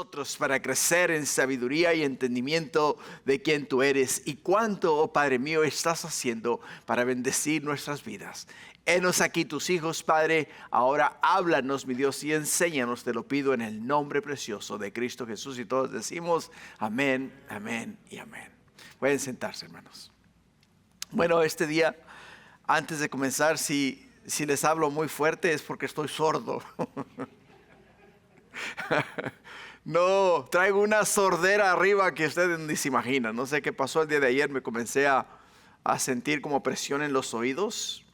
nosotros para crecer en sabiduría y entendimiento de quién tú eres y cuánto, oh Padre mío, estás haciendo para bendecir nuestras vidas. Henos aquí tus hijos, Padre. Ahora háblanos, mi Dios, y enséñanos. Te lo pido en el nombre precioso de Cristo Jesús. Y todos decimos amén, amén y amén. Pueden sentarse, hermanos. Bueno, este día, antes de comenzar, si les hablo muy fuerte es porque estoy sordo. No, traigo una sordera arriba que ustedes ni se imaginan. No sé qué pasó el día de ayer. Me comencé a sentir como presión en los oídos.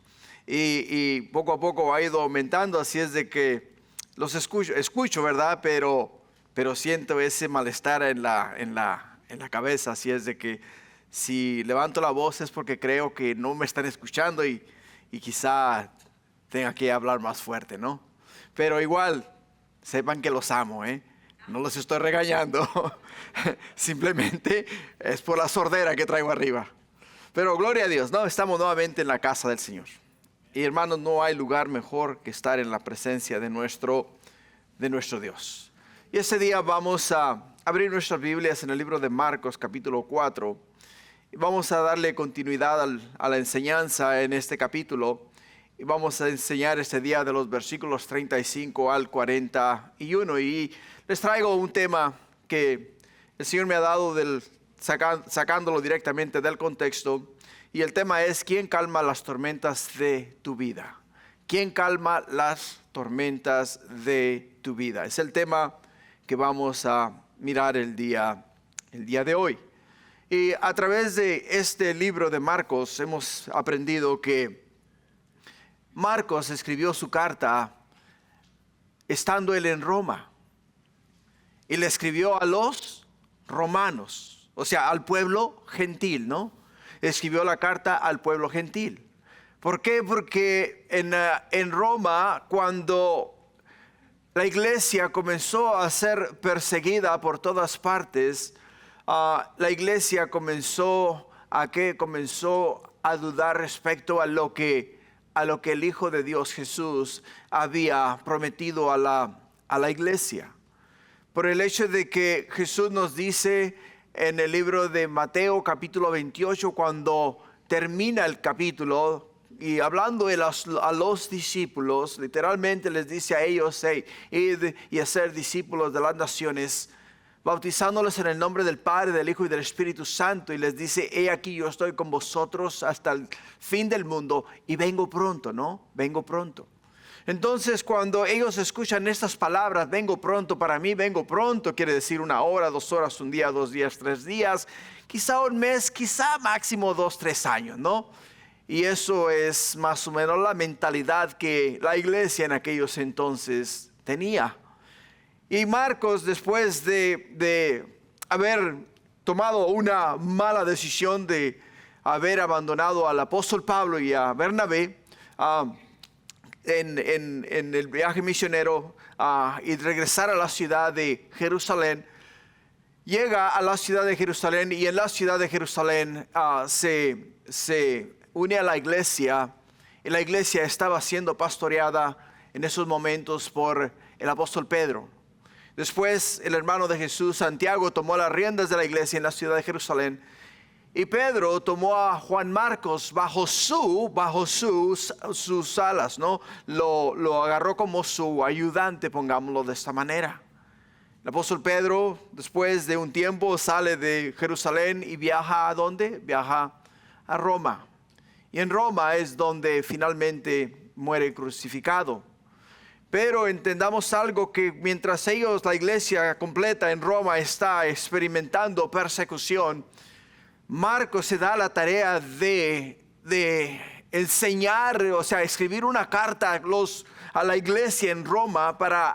Y poco a poco ha ido aumentando. Así es de que los escucho, ¿verdad? Pero siento ese malestar en la cabeza. Así es de que si levanto la voz es porque creo que no me están escuchando y quizá tenga que hablar más fuerte, ¿no? Pero igual, sepan que los amo, ¿eh? No los estoy regañando. Simplemente es por la sordera que traigo arriba. Pero gloria a Dios, ¿no? Estamos nuevamente en la casa del Señor. Y hermanos, no hay lugar mejor que estar en la presencia de nuestro Dios. Y ese día vamos a abrir nuestras Biblias en el libro de Marcos, capítulo 4. Y vamos a darle continuidad a la enseñanza en este capítulo. Y vamos a enseñar este día de los versículos 35 al 41. Y les traigo un tema que el Señor me ha dado sacándolo directamente del contexto. Y el tema es: ¿quién calma las tormentas de tu vida? ¿Quién calma las tormentas de tu vida? Es el tema que vamos a mirar el día de hoy. Y a través de este libro de Marcos hemos aprendido que Marcos escribió su carta estando él en Roma. Y le escribió a los romanos, o sea, al pueblo gentil, ¿no? Escribió la carta al pueblo gentil. ¿Por qué? Porque en Roma, cuando la iglesia comenzó a ser perseguida por todas partes, la iglesia comenzó a dudar respecto a lo que el Hijo de Dios Jesús había prometido a la iglesia. Por el hecho de que Jesús nos dice en el libro de Mateo capítulo 28, cuando termina el capítulo y hablando a los discípulos, literalmente les dice a ellos: id y hacer discípulos de las naciones, bautizándolos en el nombre del Padre, del Hijo y del Espíritu Santo. Y les dice: he aquí, yo estoy con vosotros hasta el fin del mundo y vengo pronto, ¿no? Vengo pronto. Entonces, cuando ellos escuchan estas palabras, vengo pronto, para mí vengo pronto quiere decir 1 hora, 2 horas, 1 día, 2 días, 3 días, quizá 1 mes, quizá máximo 2, 3 años, ¿no? Y eso es más o menos la mentalidad que la iglesia en aquellos entonces tenía. Y Marcos, después de haber tomado una mala decisión de haber abandonado al apóstol Pablo y a Bernabé en el viaje misionero y regresar a la ciudad de Jerusalén, llega a la ciudad de Jerusalén y en la ciudad de Jerusalén se une a la iglesia. Y la iglesia estaba siendo pastoreada en esos momentos por el apóstol Pedro. Después el hermano de Jesús, Santiago, tomó las riendas de la iglesia en la ciudad de Jerusalén. Y Pedro tomó a Juan Marcos bajo sus alas, ¿no? Lo agarró como su ayudante, pongámoslo de esta manera. El apóstol Pedro, después de un tiempo, sale de Jerusalén y viaja ¿a dónde? Viaja a Roma. Y en Roma es donde finalmente muere crucificado. Pero entendamos algo, que mientras la iglesia completa en Roma está experimentando persecución, Marcos se da la tarea de enseñar, o sea, escribir una carta a la iglesia en Roma para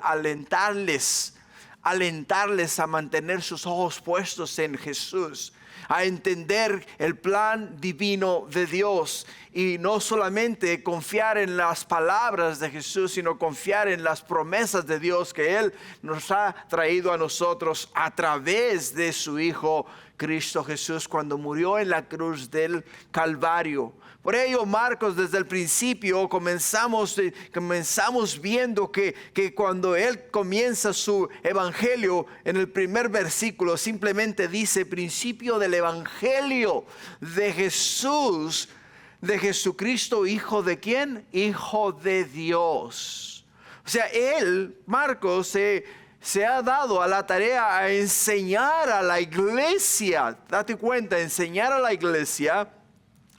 alentarles a mantener sus ojos puestos en Jesús. a entender el plan divino de Dios y no solamente confiar en las palabras de Jesús, sino confiar en las promesas de Dios que Él nos ha traído a nosotros a través de su Hijo Cristo Jesús cuando murió en la cruz del Calvario. Por ello, Marcos, desde el principio comenzamos viendo que cuando él comienza su evangelio, en el primer versículo simplemente dice: principio del evangelio de Jesús, de Jesucristo, ¿hijo de quién? Hijo de Dios. O sea, Marcos, se ha dado a la tarea a enseñar a la iglesia. Date cuenta, enseñar a la iglesia.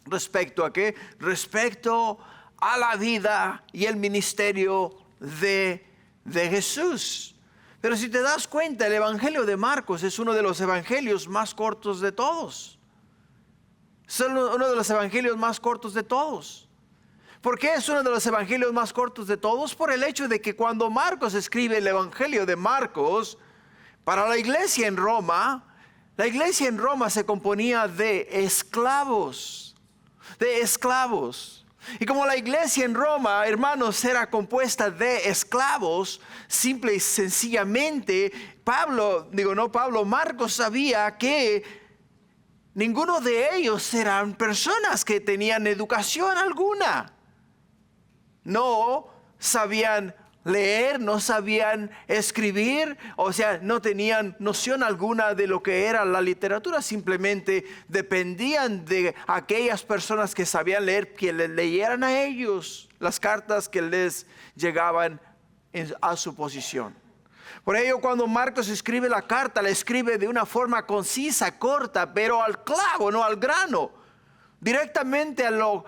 ¿Respecto a qué? Respecto a la vida y el ministerio de Jesús. Pero si te das cuenta, el evangelio de Marcos es uno de los evangelios más cortos de todos. Es uno de los evangelios más cortos de todos. ¿Por qué es uno de los evangelios más cortos de todos? Por el hecho de que cuando Marcos escribe el evangelio de Marcos para la iglesia en Roma, la iglesia en Roma se componía de esclavos. Y como la iglesia en Roma, hermanos, era compuesta de esclavos, simple y sencillamente, Marcos sabía que ninguno de ellos eran personas que tenían educación alguna. No sabían leer, no sabían escribir, o sea, no tenían noción alguna de lo que era la literatura, simplemente dependían de aquellas personas que sabían leer, que les leyeran a ellos las cartas que les llegaban a su posición. Por ello, cuando Marcos escribe la carta, la escribe de una forma concisa, corta, pero al clavo, no al grano. Directamente a lo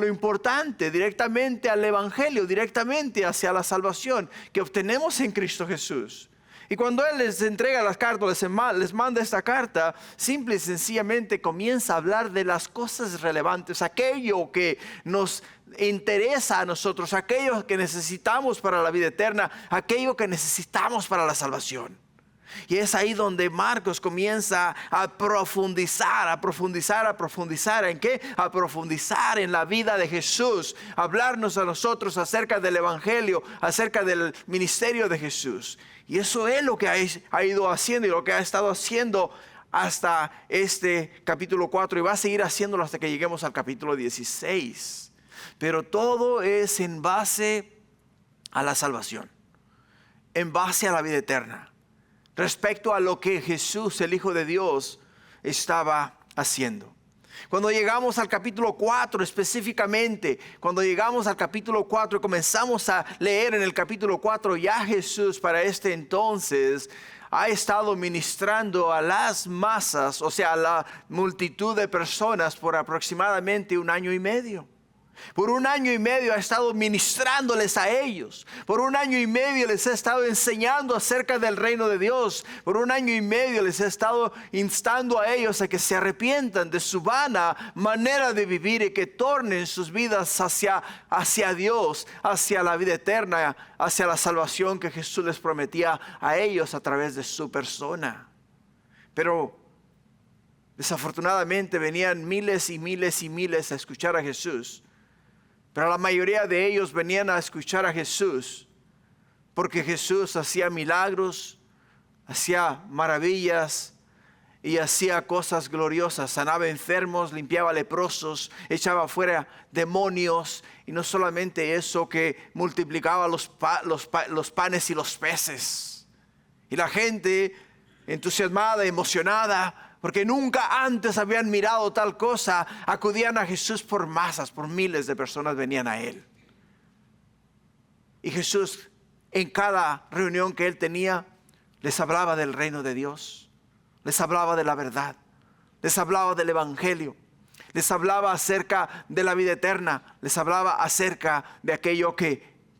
importante, directamente al evangelio, directamente hacia la salvación que obtenemos en Cristo Jesús. Y cuando Él les entrega las cartas, les manda esta carta, simple y sencillamente comienza a hablar de las cosas relevantes, aquello que nos interesa a nosotros, aquello que necesitamos para la vida eterna, aquello que necesitamos para la salvación. Y es ahí donde Marcos comienza a profundizar. ¿En qué? A profundizar en la vida de Jesús. Hablarnos a nosotros acerca del evangelio, acerca del ministerio de Jesús. Y eso es lo que ha ido haciendo y lo que ha estado haciendo hasta este capítulo 4. Y va a seguir haciéndolo hasta que lleguemos al capítulo 16. Pero todo es en base a la salvación, en base a la vida eterna, respecto a lo que Jesús, el Hijo de Dios, estaba haciendo. Cuando llegamos al capítulo 4 específicamente, cuando llegamos al capítulo 4 y comenzamos a leer en el capítulo 4, ya Jesús para este entonces ha estado ministrando a las masas, o sea, a la multitud de personas por aproximadamente 1 año y medio. Por 1 año y medio ha estado ministrándoles a ellos. Por 1 año y medio les ha estado enseñando acerca del reino de Dios. Por 1 año y medio les ha estado instando a ellos a que se arrepientan de su vana manera de vivir y que tornen sus vidas hacia Dios, hacia la vida eterna, hacia la salvación que Jesús les prometía a ellos a través de su persona. Pero desafortunadamente venían miles y miles y miles a escuchar a Jesús. Pero la mayoría de ellos venían a escuchar a Jesús porque Jesús hacía milagros, hacía maravillas y hacía cosas gloriosas. Sanaba enfermos, limpiaba leprosos, echaba fuera demonios. Y no solamente eso, que multiplicaba los panes y los peces. Y la gente entusiasmada, emocionada, porque nunca antes habían mirado tal cosa, acudían a Jesús por masas, por miles de personas venían a Él. Y Jesús, en cada reunión que Él tenía, les hablaba del reino de Dios, les hablaba de la verdad, les hablaba del evangelio, les hablaba acerca de la vida eterna, les hablaba acerca de aquello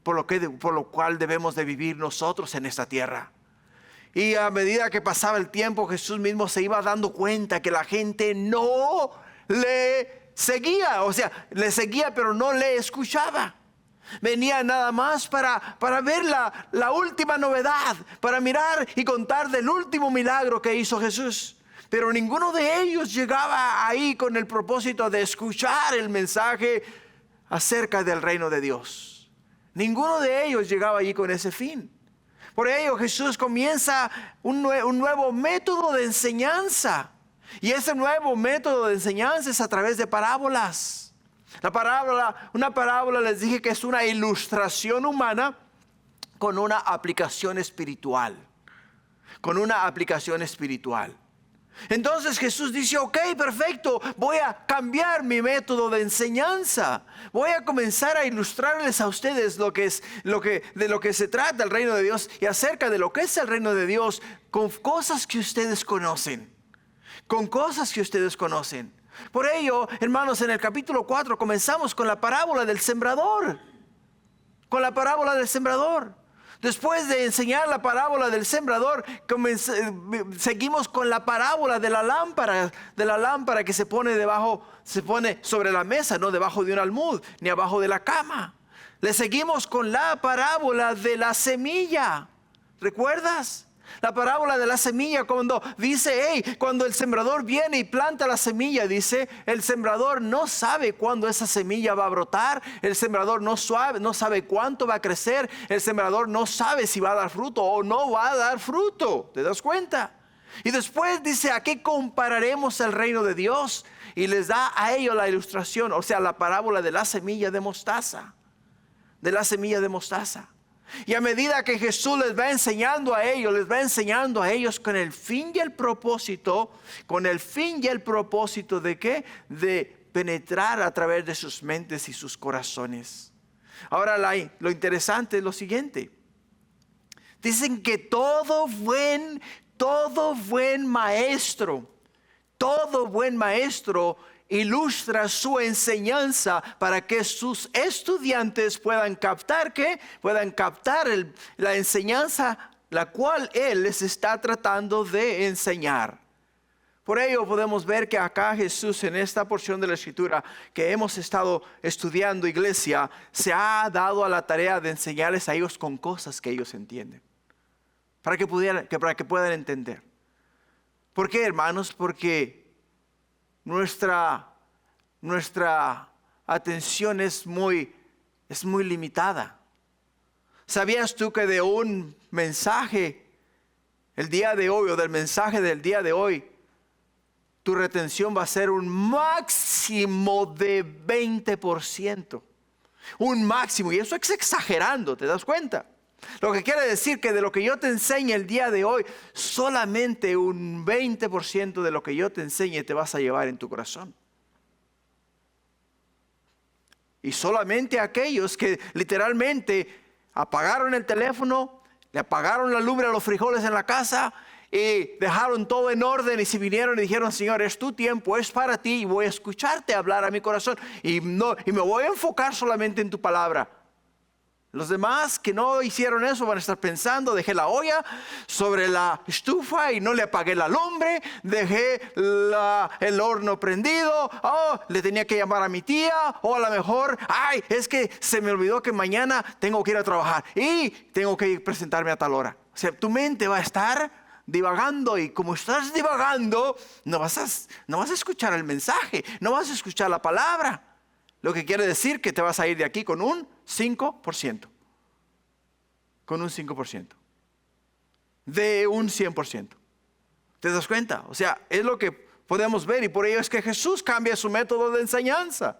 por lo cual debemos de vivir nosotros en esta tierra. Y a medida que pasaba el tiempo, Jesús mismo se iba dando cuenta que la gente no le seguía. O sea, le seguía pero no le escuchaba. Venía nada más para ver la última novedad, para mirar y contar del último milagro que hizo Jesús. pero ninguno de ellos llegaba ahí con el propósito de escuchar el mensaje acerca del reino de Dios. Ninguno de ellos llegaba allí con ese fin. Por ello Jesús comienza un nuevo método de enseñanza. Y ese nuevo método de enseñanza es a través de parábolas. Una parábola les dije que es una ilustración humana con una aplicación espiritual. Con una aplicación espiritual. Entonces Jesús dice, ok, perfecto, voy a cambiar mi método de enseñanza. Voy a comenzar a ilustrarles a ustedes de lo que se trata el reino de Dios y acerca de lo que es el reino de Dios con cosas que ustedes conocen. Con cosas que ustedes conocen. Por ello, hermanos, en el capítulo 4 comenzamos con la parábola del sembrador. Con la parábola del sembrador. Después de enseñar la parábola del sembrador, seguimos con la parábola de la lámpara que se pone sobre la mesa, no debajo de un almud, ni abajo de la cama. Le seguimos con la parábola de la semilla. ¿Recuerdas? La parábola de la semilla, cuando dice, cuando el sembrador viene y planta la semilla, dice, el sembrador no sabe cuándo esa semilla va a brotar, el sembrador no sabe cuánto va a crecer, el sembrador no sabe si va a dar fruto o no va a dar fruto. ¿Te das cuenta? Y después dice, ¿a qué compararemos el reino de Dios? Y les da a ellos la ilustración, o sea, la parábola de la semilla de mostaza. De la semilla de mostaza. Y a medida que Jesús les va enseñando a ellos con el fin y el propósito, ¿de qué? De penetrar a través de sus mentes y sus corazones. Ahora lo interesante es lo siguiente. Dicen que todo buen maestro ilustra su enseñanza para que sus estudiantes puedan captar la enseñanza la cual él les está tratando de enseñar. Por ello podemos ver que acá Jesús, en esta porción de la escritura que hemos estado estudiando, iglesia, se ha dado a la tarea de enseñarles a ellos con cosas que ellos entienden, para que puedan entender. ¿Por qué, hermanos? Porque nuestra atención es muy limitada. ¿Sabías tú que de un mensaje el día de hoy, o del mensaje del día de hoy, tu retención va a ser un máximo de 20%? Un máximo, y eso es exagerando, ¿te das cuenta? Lo que quiere decir que de lo que yo te enseñe el día de hoy, solamente un 20% de lo que yo te enseñe te vas a llevar en tu corazón. Y solamente aquellos que literalmente apagaron el teléfono, le apagaron la lumbre a los frijoles en la casa y dejaron todo en orden y se vinieron y dijeron, Señor, es tu tiempo, es para ti y voy a escucharte hablar a mi corazón y me voy a enfocar solamente en tu palabra. Los demás que no hicieron eso van a estar pensando, dejé la olla sobre la estufa y no le apagué la lumbre, dejé el horno prendido, le tenía que llamar a mi tía, o a lo mejor, es que se me olvidó que mañana tengo que ir a trabajar y tengo que presentarme a tal hora. O sea, tu mente va a estar divagando, y como estás divagando, no vas a escuchar el mensaje, no vas a escuchar la palabra. Lo que quiere decir que te vas a ir de aquí con un 5%. Con un 5%. De un 100%. ¿Te das cuenta? O sea, es lo que podemos ver, y por ello es que Jesús cambia su método de enseñanza.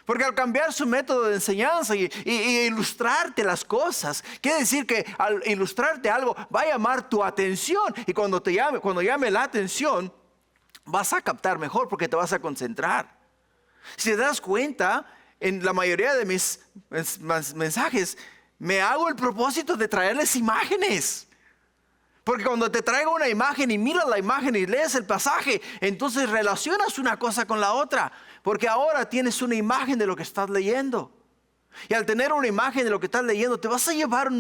Porque al cambiar su método de enseñanza y ilustrarte las cosas, quiere decir que al ilustrarte algo va a llamar tu atención. Y cuando llame la atención, vas a captar mejor porque te vas a concentrar. Si te das cuenta, en la mayoría de mis mensajes me hago el propósito de traerles imágenes. Porque cuando te traigo una imagen y miras la imagen y lees el pasaje, entonces relacionas una cosa con la otra. Porque ahora tienes una imagen de lo que estás leyendo. Y al tener una imagen de lo que estás leyendo, te vas a llevar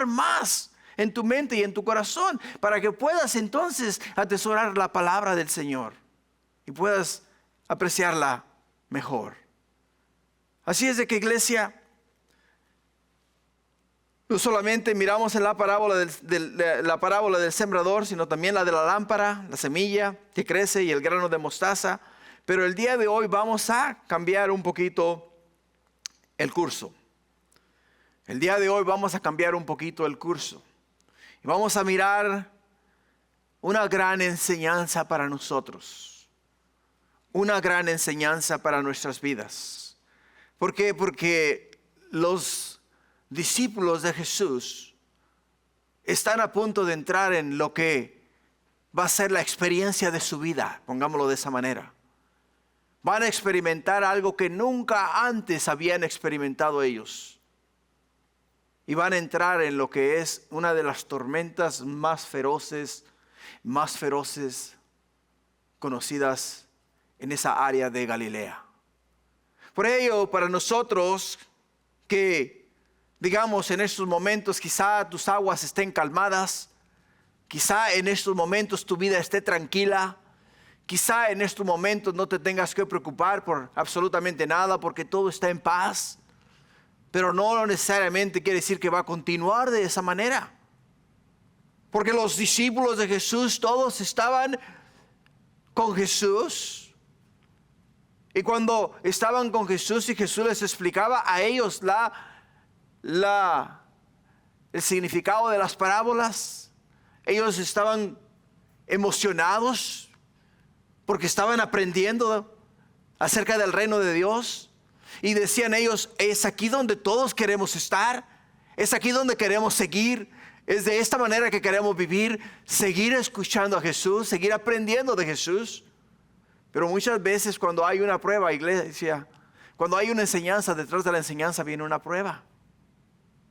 más en tu mente y en tu corazón, para que puedas entonces atesorar la palabra del Señor y puedas apreciarla mejor. Así es de que, iglesia, No solamente miramos en la parábola la parábola del sembrador, sino también la de la lámpara, la semilla que crece y el grano de mostaza. Pero el día de hoy vamos a cambiar un poquito el curso. El día de hoy vamos a cambiar un poquito el curso. Y vamos a mirar una gran enseñanza para nosotros. Una gran enseñanza para nuestras vidas. ¿Por qué? Porque los discípulos de Jesús están a punto de entrar en lo que va a ser la experiencia de su vida, pongámoslo de esa manera. Van a experimentar algo que nunca antes habían experimentado ellos. Y van a entrar en lo que es una de las tormentas más feroces conocidas en esa área de Galilea. Por ello, para nosotros que, digamos, en estos momentos quizá tus aguas estén calmadas, quizá en estos momentos tu vida esté tranquila, quizá en estos momentos no te tengas que preocupar por absolutamente nada porque todo está en paz, pero no necesariamente quiere decir que va a continuar de esa manera. Porque los discípulos de Jesús todos estaban con Jesús. Y cuando estaban con Jesús y Jesús les explicaba a ellos el significado de las parábolas, ellos estaban emocionados porque estaban aprendiendo acerca del reino de Dios. Y decían ellos, es aquí donde todos queremos estar, es aquí donde queremos seguir, es de esta manera que queremos vivir, seguir escuchando a Jesús, seguir aprendiendo de Jesús. Pero muchas veces cuando hay una prueba, iglesia, cuando hay una enseñanza, detrás de la enseñanza viene una prueba.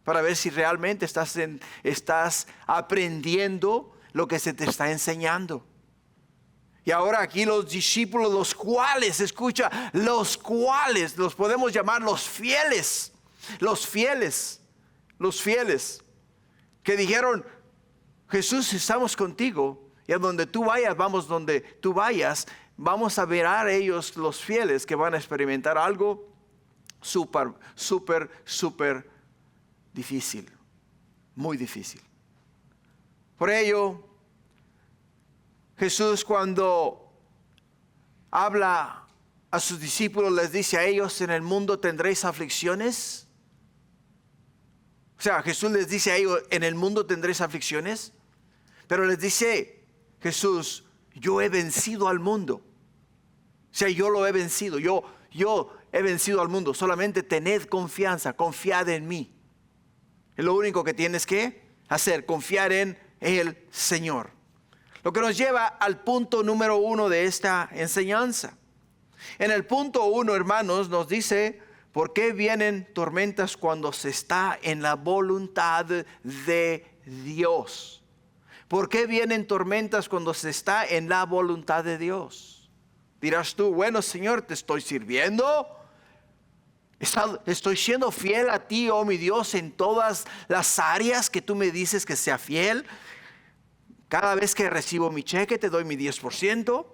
Para ver si realmente estás aprendiendo lo que se te está enseñando. Y ahora aquí los discípulos, los cuales los podemos llamar los fieles, que dijeron, Jesús, estamos contigo, y a donde tú vayas, vamos donde tú vayas. Vamos a ver a ellos, los fieles, que van a experimentar algo súper difícil, muy difícil. Por ello, Jesús, cuando habla a sus discípulos, les dice a ellos, en el mundo tendréis aflicciones. O sea, Jesús les dice a ellos, en el mundo tendréis aflicciones. Pero les dice Jesús, yo he vencido al mundo. O sea, yo lo he vencido. Yo he vencido al mundo. Solamente tened confianza, confiad en mí. Es lo único que tienes que hacer, confiar en el Señor. Lo que nos lleva al punto número 1 de esta enseñanza. En el punto 1, hermanos, nos dice, ¿por qué vienen tormentas cuando se está en la voluntad de Dios? ¿Por qué vienen tormentas cuando se está en la voluntad de Dios? Dirás tú, bueno, Señor, te estoy sirviendo. Estoy siendo fiel a ti, oh mi Dios, en todas las áreas que tú me dices que sea fiel. Cada vez que recibo mi cheque te doy mi 10%.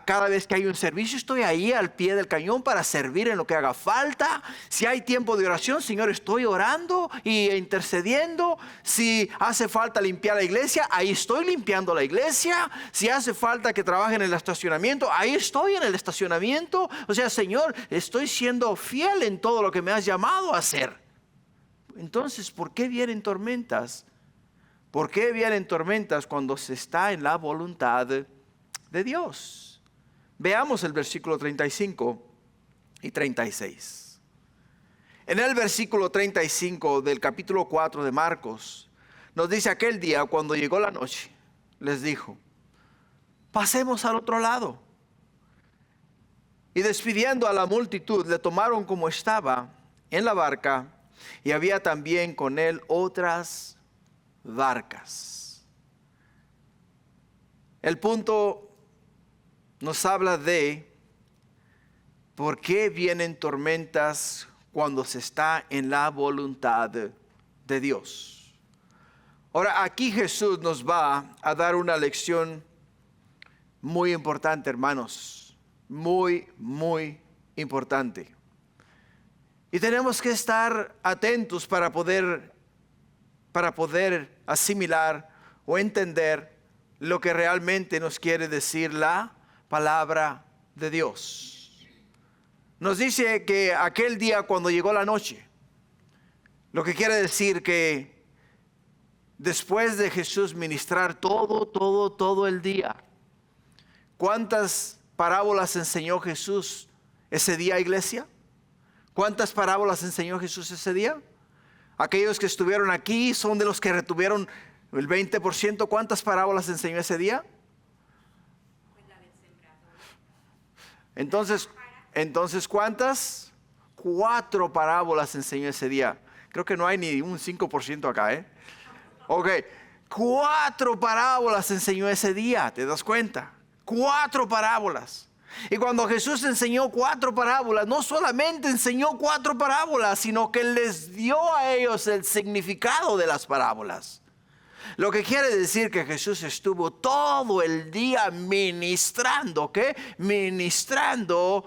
Cada vez que hay un servicio estoy ahí al pie del cañón para servir en lo que haga falta. Si hay tiempo de oración, Señor, estoy orando e intercediendo. Si hace falta limpiar la iglesia, ahí estoy limpiando la iglesia. Si hace falta que trabaje en el estacionamiento, ahí estoy en el estacionamiento. O sea, Señor, estoy siendo fiel en todo lo que me has llamado a hacer. Entonces, ¿por qué vienen tormentas? ¿Por qué vienen tormentas cuando se está en la voluntad de Dios? Veamos el versículo 35 y 36. En el versículo 35 del capítulo 4 de Marcos, nos dice, aquel día cuando llegó la noche, les dijo, pasemos al otro lado. Y despidiendo a la multitud, le tomaron como estaba en la barca, y había también con él otras barcas. El punto nos habla de por qué vienen tormentas cuando se está en la voluntad de Dios. Ahora, aquí Jesús nos va a dar una lección muy importante, hermanos, muy importante. Y tenemos que estar atentos para poder para poder asimilar o entender lo que realmente nos quiere decir la palabra de Dios. Nos dice que aquel día cuando llegó la noche, lo que quiere decir que después de Jesús ministrar todo el día, ¿cuántas parábolas enseñó Jesús ese día, iglesia? ¿Cuántas parábolas enseñó Jesús ese día? Aquellos que estuvieron aquí son de los que retuvieron el 20%. ¿Cuántas parábolas enseñó ese día? Entonces, ¿cuántas? 4 parábolas enseñó ese día. Creo que no hay ni un 5% acá, Ok, 4 parábolas enseñó ese día, ¿te das cuenta? 4 parábolas. Y cuando Jesús enseñó 4 parábolas, no solamente enseñó 4 parábolas, sino que les dio a ellos el significado de las parábolas. Lo que quiere decir que Jesús estuvo todo el día ministrando, ¿qué? Ministrando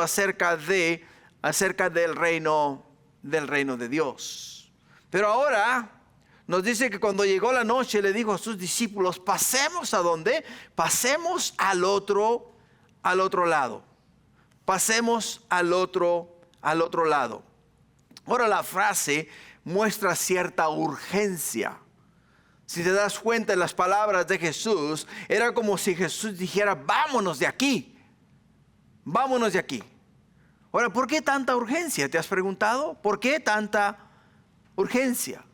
acerca del reino de Dios. Pero ahora nos dice que cuando llegó la noche le dijo a sus discípulos: pasemos ¿a dónde? Pasemos al otro lado. Pasemos al otro lado. Ahora la frase muestra cierta urgencia. Si te das cuenta en las palabras de Jesús, era como si Jesús dijera: vámonos de aquí. Vámonos de aquí. Ahora, ¿por qué tanta urgencia? ¿Te has preguntado? ¿Por qué tanta urgencia?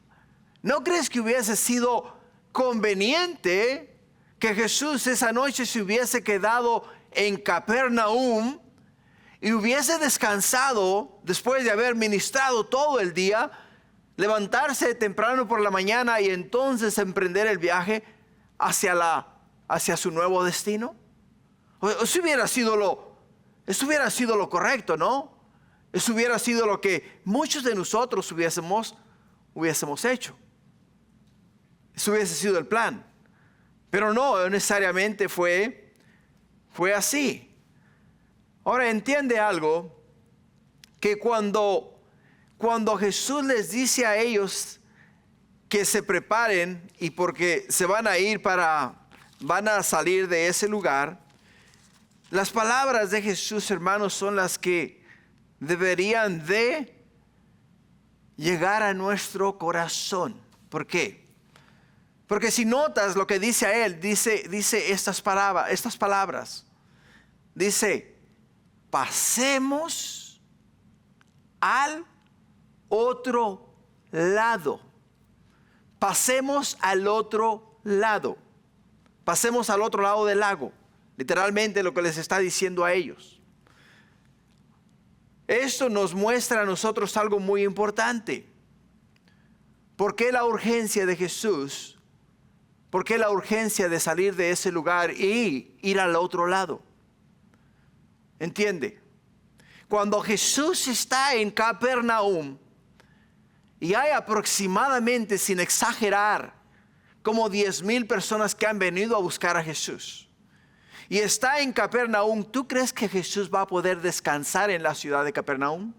¿No crees que hubiese sido conveniente que Jesús esa noche se hubiese quedado en Capernaum y hubiese descansado después de haber ministrado todo el día, levantarse temprano por la mañana y entonces emprender el viaje hacia su nuevo destino? Eso hubiera sido lo correcto, ¿no? Eso hubiera sido lo que muchos de nosotros hubiésemos hecho. Eso hubiese sido el plan. Pero no necesariamente fue así. Ahora entiende algo, que cuando Jesús les dice a ellos que se preparen y porque se van a salir de ese lugar, las palabras de Jesús, hermanos, son las que deberían de llegar a nuestro corazón. ¿Por qué? Porque si notas lo que dice a él, dice estas palabras. Dice: pasemos al otro lado. Pasemos al otro lado. Pasemos al otro lado del lago. Literalmente lo que les está diciendo a ellos. Esto nos muestra a nosotros algo muy importante. ¿Por qué la urgencia de Jesús? ¿Por qué la urgencia de salir de ese lugar y ir al otro lado? ¿Entiende? Cuando Jesús está en Capernaum y hay aproximadamente, sin exagerar, como 10,000 personas que han venido a buscar a Jesús, y está en Capernaum, ¿tú crees que Jesús va a poder descansar en la ciudad de Capernaum?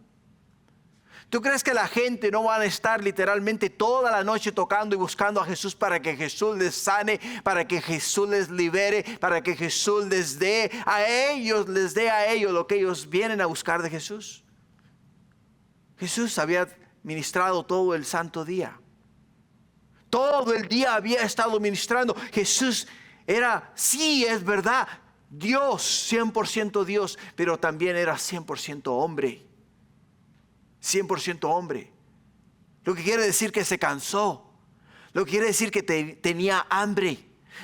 ¿Tú crees que la gente no va a estar literalmente toda la noche tocando y buscando a Jesús para que Jesús les sane, para que Jesús les libere, para que Jesús les dé a ellos lo que ellos vienen a buscar de Jesús? Jesús había ministrado todo el santo día. Todo el día había estado ministrando. Jesús era, sí, es verdad, Dios, 100% Dios, pero también era 100% hombre. 100% hombre. Lo que quiere decir que se cansó. Lo que quiere decir que tenía hambre.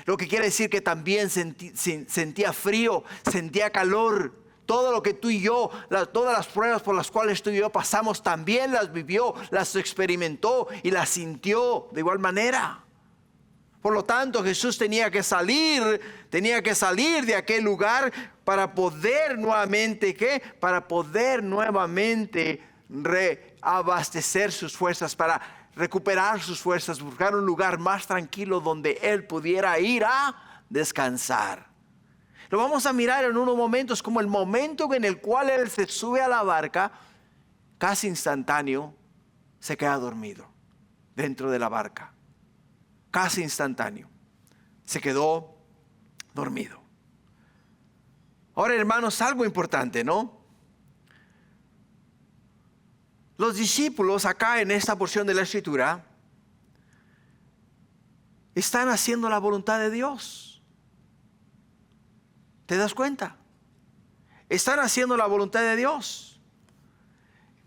Lo que quiere decir que también sentía frío, sentía calor. Todo lo que tú y yo, todas las pruebas por las cuales tú y yo pasamos, también las vivió, las experimentó y las sintió de igual manera. Por lo tanto, Jesús tenía que salir de aquel lugar para poder nuevamente, ¿qué? Para poder nuevamente reabastecer sus fuerzas, para recuperar sus fuerzas, buscar un lugar más tranquilo donde él pudiera ir a descansar. Lo vamos a mirar en unos momentos, como el momento en el cual él se sube a la barca, casi instantáneo, se queda dormido. dentro de la barca. Casi instantáneo. Se quedó dormido. Ahora, hermanos, algo importante, ¿no? Los discípulos acá en esta porción de la Escritura están haciendo la voluntad de Dios. ¿Te das cuenta? Están haciendo la voluntad de Dios.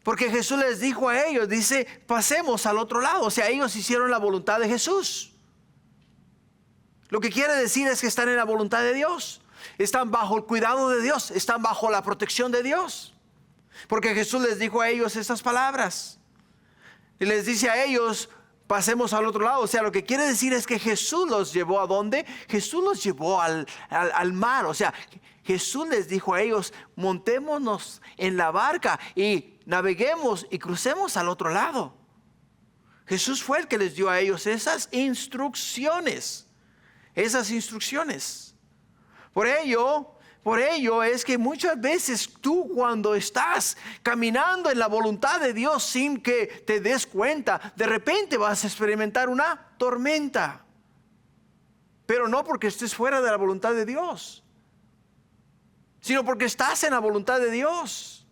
Porque Jesús les dijo a ellos, dice, pasemos al otro lado. O sea, ellos hicieron la voluntad de Jesús. Lo que quiere decir es que están en la voluntad de Dios. Están bajo el cuidado de Dios. Están bajo la protección de Dios. Porque Jesús les dijo a ellos estas palabras. Y les dice a ellos, pasemos al otro lado. O sea, lo que quiere decir es que Jesús los llevó ¿a dónde? Jesús los llevó al mar. O sea, Jesús les dijo a ellos, montémonos en la barca y naveguemos y crucemos al otro lado. Jesús fue el que les dio a ellos esas instrucciones. Esas instrucciones. Por ello es que muchas veces tú, cuando estás caminando en la voluntad de Dios sin que te des cuenta, de repente vas a experimentar una tormenta. Pero no porque estés fuera de la voluntad de Dios, sino porque estás en la voluntad de Dios.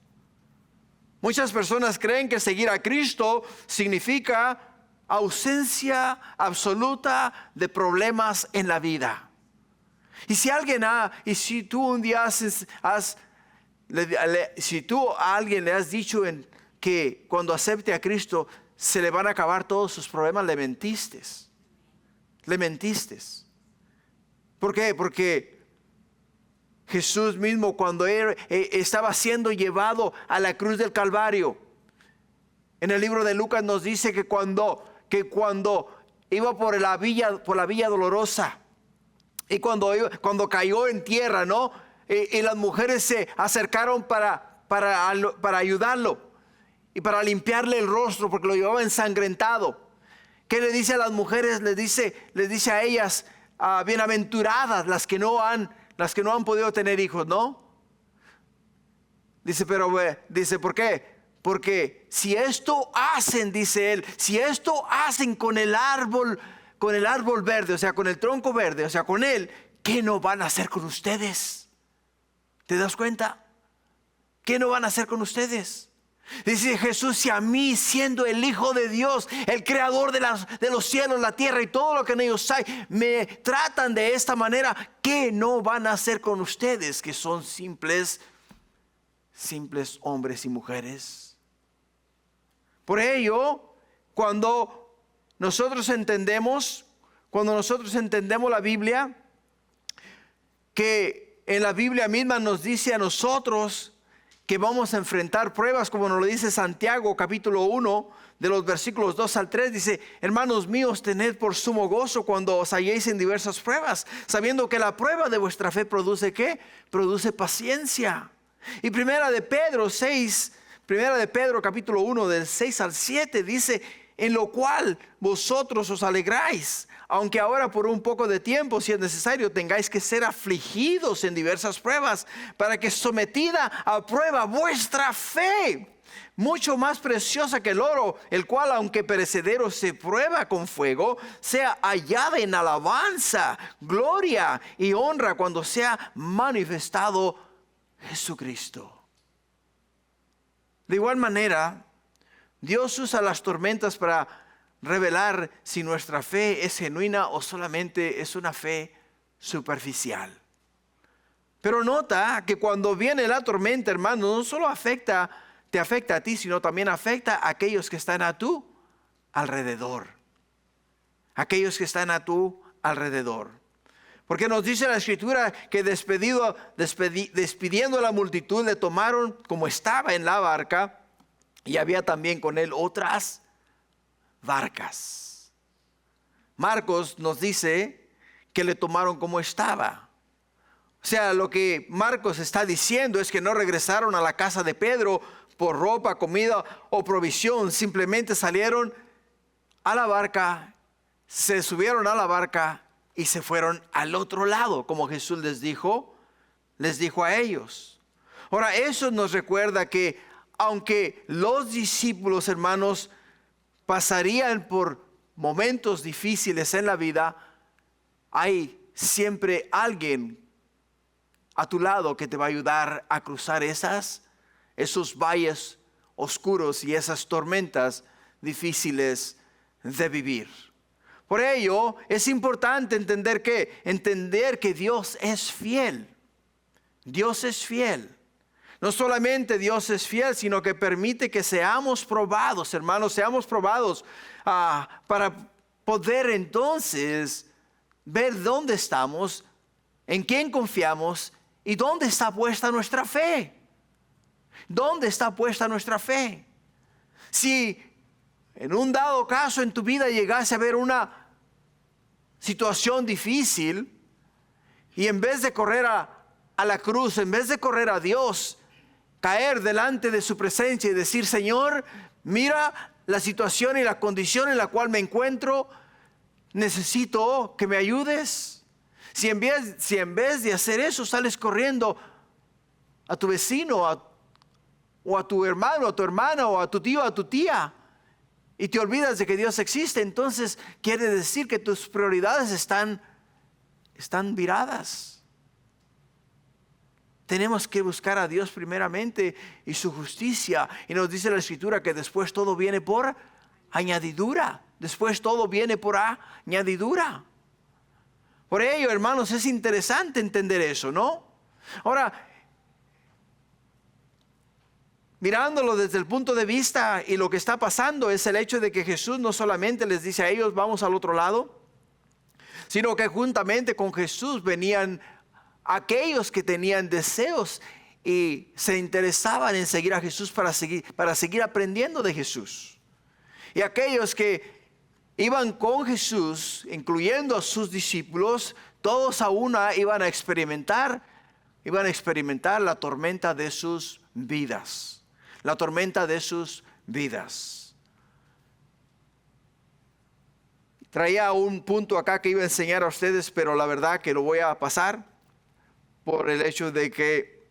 Muchas personas creen que seguir a Cristo significa ausencia absoluta de problemas en la vida. Y si tú un día si tú a alguien le has dicho que cuando acepte a Cristo se le van a acabar todos sus problemas, le mentiste. Le mentiste. ¿Por qué? Porque Jesús mismo, cuando él estaba siendo llevado a la cruz del Calvario, en el libro de Lucas nos dice que cuando iba por la Villa Dolorosa, y cuando cayó en tierra, ¿no? Y las mujeres se acercaron para ayudarlo y para limpiarle el rostro porque lo llevaba ensangrentado. ¿Qué le dice a las mujeres? Les dice a ellas, bienaventuradas las que no han podido tener hijos, ¿no? Dice, ¿por qué? Porque si esto hacen, dice él, si esto hacen con el árbol verde, o sea, con el tronco verde, o sea, con él, ¿qué no van a hacer con ustedes? ¿Te das cuenta? ¿Qué no van a hacer con ustedes? Dice Jesús, si a mí, siendo el Hijo de Dios, el creador de los cielos, la tierra y todo lo que en ellos hay, me tratan de esta manera, ¿qué no van a hacer con ustedes, que son simples hombres y mujeres? Por ello, cuando nosotros entendemos la Biblia, que en la Biblia misma nos dice a nosotros que vamos a enfrentar pruebas, como nos lo dice Santiago capítulo 1, de los versículos 2 al 3, dice, hermanos míos, tened por sumo gozo cuando os halléis en diversas pruebas, sabiendo que la prueba de vuestra fe produce ¿qué? Produce paciencia. Y Primera de Pedro capítulo 1, del 6 al 7, dice, en lo cual vosotros os alegráis, aunque ahora por un poco de tiempo, si es necesario, tengáis que ser afligidos en diversas pruebas, para que sometida a prueba vuestra fe, mucho más preciosa que el oro, el cual aunque perecedero se prueba con fuego, sea hallada en alabanza, gloria y honra cuando sea manifestado Jesucristo. De igual manera, Dios usa las tormentas para revelar si nuestra fe es genuina o solamente es una fe superficial. Pero nota que cuando viene la tormenta, hermano, no solo te afecta a ti, sino también afecta a aquellos que están a tu alrededor. Aquellos que están a tu alrededor. Porque nos dice la Escritura que despidiendo a la multitud, le tomaron como estaba en la barca, y había también con él otras barcas. Marcos nos dice que le tomaron como estaba. O sea, lo que Marcos está diciendo es que no regresaron a la casa de Pedro por ropa, comida o provisión. Simplemente salieron a la barca, se subieron a la barca y se fueron al otro lado, como Jesús les dijo a ellos. Ahora, eso nos recuerda que aunque los discípulos, hermanos, pasarían por momentos difíciles en la vida, hay siempre alguien a tu lado que te va a ayudar a cruzar esos valles oscuros y esas tormentas difíciles de vivir. Por ello es importante entender que Dios es fiel. Dios es fiel. No solamente Dios es fiel, sino que permite que seamos probados, hermanos, seamos probados para poder entonces ver dónde estamos, en quién confiamos y dónde está puesta nuestra fe. ¿Dónde está puesta nuestra fe? Si en un dado caso en tu vida llegase a ver una situación difícil y en vez de correr a la cruz, en vez de correr a Dios, caer delante de su presencia y decir: Señor, mira la situación y la condición en la cual me encuentro, necesito que me ayudes. Si en vez de hacer eso sales corriendo a tu vecino o a tu hermano, a tu hermana, o a tu tío, a tu tía, y te olvidas de que Dios existe, entonces quiere decir que tus prioridades están viradas. Tenemos que buscar a Dios primeramente y su justicia. Y nos dice la Escritura que después todo viene por añadidura. Después todo viene por añadidura. Por ello, hermanos, es interesante entender eso, ¿no? Ahora, mirándolo desde el punto de vista y lo que está pasando es el hecho de que Jesús no solamente les dice a ellos: vamos al otro lado, sino que juntamente con Jesús venían aquellos que tenían deseos y se interesaban en seguir a Jesús para seguir aprendiendo de Jesús. Y aquellos que iban con Jesús, incluyendo a sus discípulos, todos a una iban a experimentar la tormenta de sus vidas. La tormenta de sus vidas. Traía un punto acá que iba a enseñar a ustedes, pero la verdad que lo voy a pasar por el hecho de que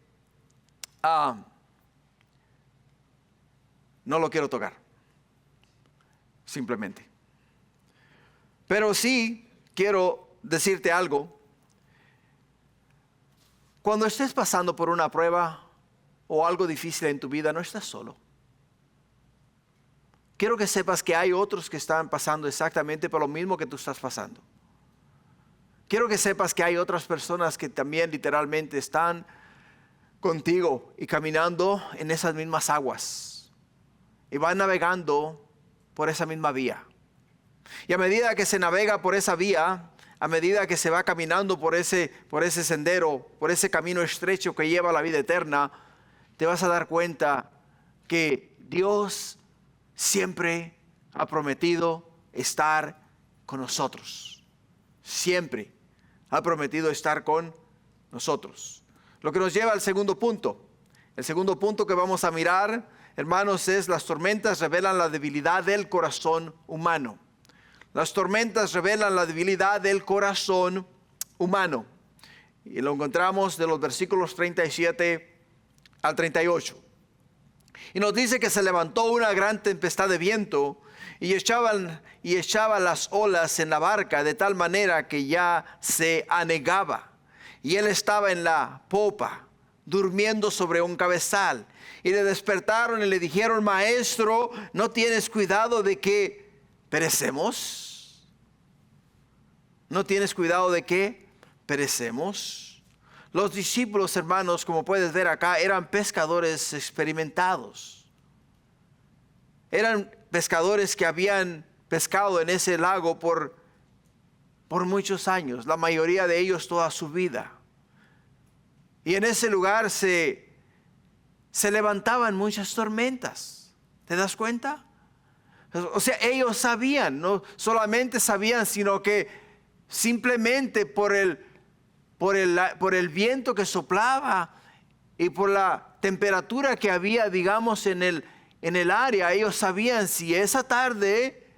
no lo quiero tocar, simplemente. Pero sí quiero decirte algo. Cuando estés pasando por una prueba o algo difícil en tu vida, no estás solo. Quiero que sepas que hay otros que están pasando exactamente por lo mismo que tú estás pasando. Quiero que sepas que hay otras personas que también literalmente están contigo y caminando en esas mismas aguas y van navegando por esa misma vía. Y a medida que se navega por esa vía, a medida que se va caminando por ese sendero, por ese camino estrecho que lleva a la vida eterna, te vas a dar cuenta que Dios siempre ha prometido estar con nosotros. Siempre ha prometido estar con nosotros. Lo que nos lleva al segundo punto. El segundo punto que vamos a mirar, hermanos, es: las tormentas revelan la debilidad del corazón humano. Las tormentas revelan la debilidad del corazón humano. Y lo encontramos de los versículos 37 al 38. Y nos dice que se levantó una gran tempestad de viento y echaba las olas en la barca de tal manera que ya se anegaba. Y él estaba en la popa, durmiendo sobre un cabezal. Y le despertaron y le dijeron: Maestro, ¿no tienes cuidado de que perecemos? ¿No tienes cuidado de que perecemos? Los discípulos, hermanos, como puedes ver acá, eran pescadores experimentados. Eran pescadores que habían pescado en ese lago por muchos años, la mayoría de ellos toda su vida. Y en ese lugar se levantaban muchas tormentas. ¿Te das cuenta? O sea, ellos sabían, no solamente sabían, sino que simplemente por el viento que soplaba y por la temperatura que había, digamos, en el área, ellos sabían si esa tarde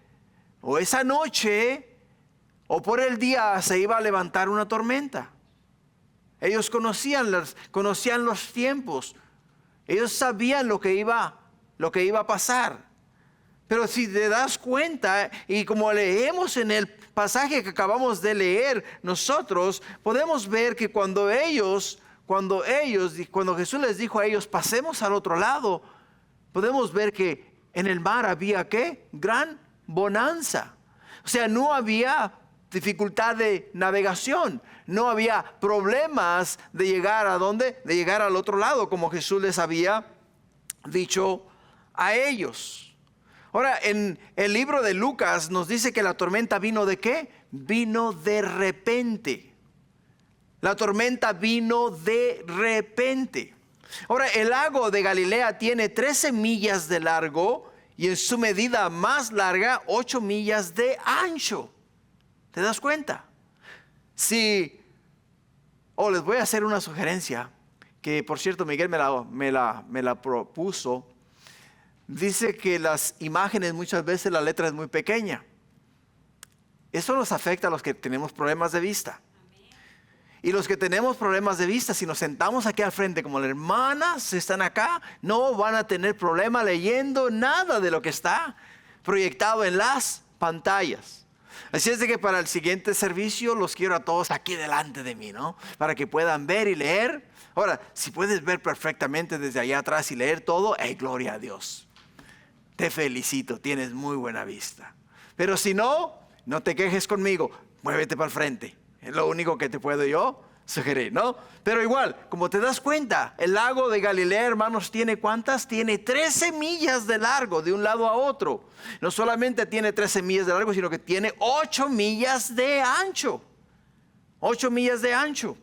o esa noche o por el día se iba a levantar una tormenta. Ellos conocían los tiempos. Ellos sabían lo que iba a pasar. Pero si te das cuenta, y como leemos en el pasaje que acabamos de leer, nosotros podemos ver que cuando Jesús les dijo a ellos, pasemos al otro lado, podemos ver que en el mar había ¿qué? Gran bonanza. O sea, no había dificultad de navegación, no había problemas de llegar ¿a dónde? De llegar al otro lado, como Jesús les había dicho a ellos. Ahora, en el libro de Lucas nos dice que la tormenta vino ¿de qué? Vino de repente. La tormenta vino de repente. Ahora, el lago de Galilea tiene 13 millas de largo y en su medida más larga, 8 millas de ancho. ¿Te das cuenta? Les voy a hacer una sugerencia, que por cierto Miguel me la propuso. Dice que las imágenes muchas veces la letra es muy pequeña. Eso nos afecta a los que tenemos problemas de vista. Y los que tenemos problemas de vista, si nos sentamos aquí al frente como las hermanas están acá, no van a tener problema leyendo nada de lo que está proyectado en las pantallas. Así es de que para el siguiente servicio los quiero a todos aquí delante de mí, ¿no? Para que puedan ver y leer. Ahora, si puedes ver perfectamente desde allá atrás y leer todo, gloria a Dios. Te felicito, tienes muy buena vista. Pero si no, no te quejes conmigo, muévete para el frente. Es lo único que te puedo yo sugerir, ¿no? Pero igual, como te das cuenta, el lago de Galilea, hermanos, ¿tiene cuántas? Tiene 13 millas de largo de un lado a otro. No solamente tiene 13 millas de largo, sino que tiene 8 millas de ancho. 8 millas de ancho.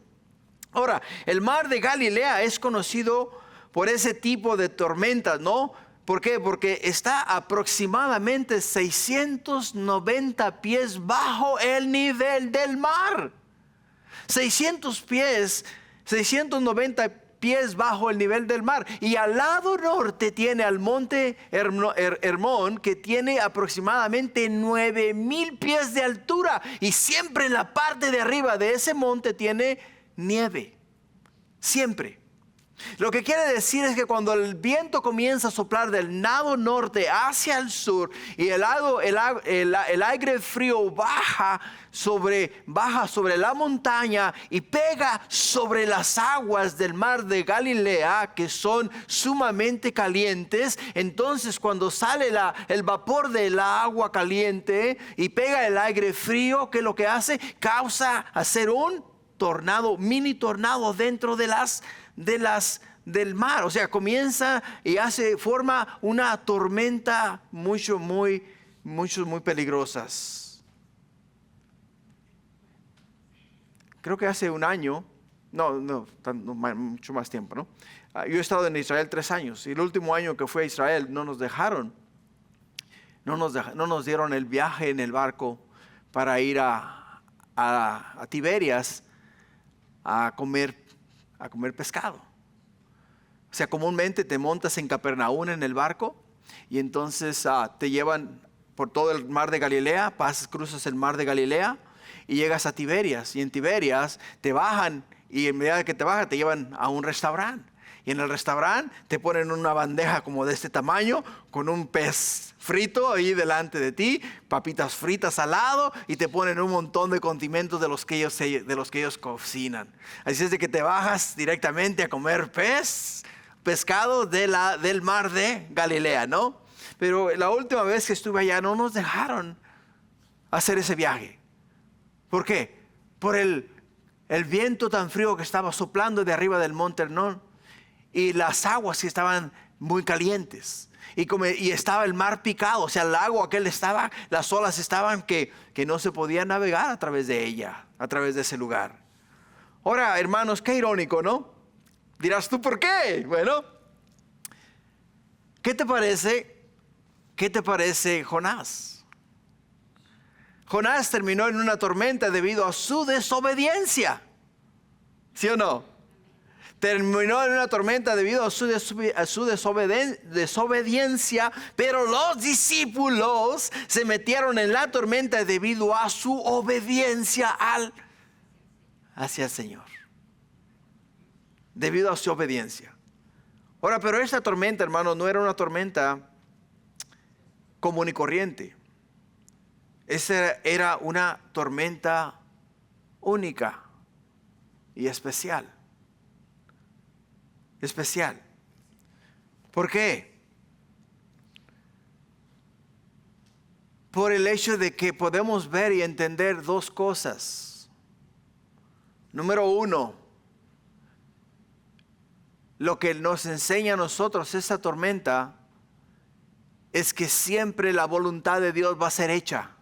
Ahora, el mar de Galilea es conocido por ese tipo de tormentas, ¿no? ¿Por qué? Porque está aproximadamente 690 pies bajo el nivel del mar. 690 pies bajo el nivel del mar. Y al lado norte tiene al monte Hermón, que tiene aproximadamente 9,000 pies de altura. Y siempre en la parte de arriba de ese monte tiene nieve. Siempre. Lo que quiere decir es que cuando el viento comienza a soplar del lado norte hacia el sur y el aire frío baja sobre la montaña y pega sobre las aguas del mar de Galilea, que son sumamente calientes, entonces cuando sale el vapor del agua caliente y pega el aire frío, ¿qué es lo que hace? Causa hacer un tornado, mini tornado dentro del mar. O sea, comienza y forma una tormenta muy peligrosas. Creo que hace un año, mucho más tiempo, ¿no? Yo he estado en Israel 3 años y el último año que fui a Israel no nos dieron el viaje en el barco para ir a Tiberias a comer pescado. O sea, comúnmente te montas en Capernaum en el barco y entonces te llevan por todo el mar de Galilea, cruzas el mar de Galilea y llegas a Tiberias. Y en Tiberias te bajan y en medida que te bajan te llevan a un restaurante. Y en el restaurante te ponen una bandeja como de este tamaño con un pez frito ahí delante de ti, papitas fritas al lado y te ponen un montón de condimentos de los que ellos cocinan. Así es de que te bajas directamente a comer pescado del mar de Galilea, ¿no? Pero la última vez que estuve allá no nos dejaron hacer ese viaje. ¿Por qué? Por el viento tan frío que estaba soplando de arriba del monte Hermón. Y las aguas que estaban muy calientes. Y estaba el mar picado. O sea, el lago aquel las olas estaban que no se podía navegar a través de ella, a través de ese lugar. Ahora, hermanos, qué irónico, ¿no? Dirás tú, ¿por qué? Bueno, ¿qué te parece Jonás? Jonás terminó en una tormenta debido a su desobediencia. ¿Sí o no? Terminó en una tormenta debido a su desobediencia, pero los discípulos se metieron en la tormenta debido a su obediencia hacia el Señor. Debido a su obediencia. Ahora, pero esta tormenta, hermano, no era una tormenta común y corriente. Esa era una tormenta única y especial. Especial. ¿Por qué? Por el hecho de que podemos ver y entender dos cosas. Número uno, lo que nos enseña a nosotros esta tormenta es que siempre la voluntad de Dios va a ser hecha.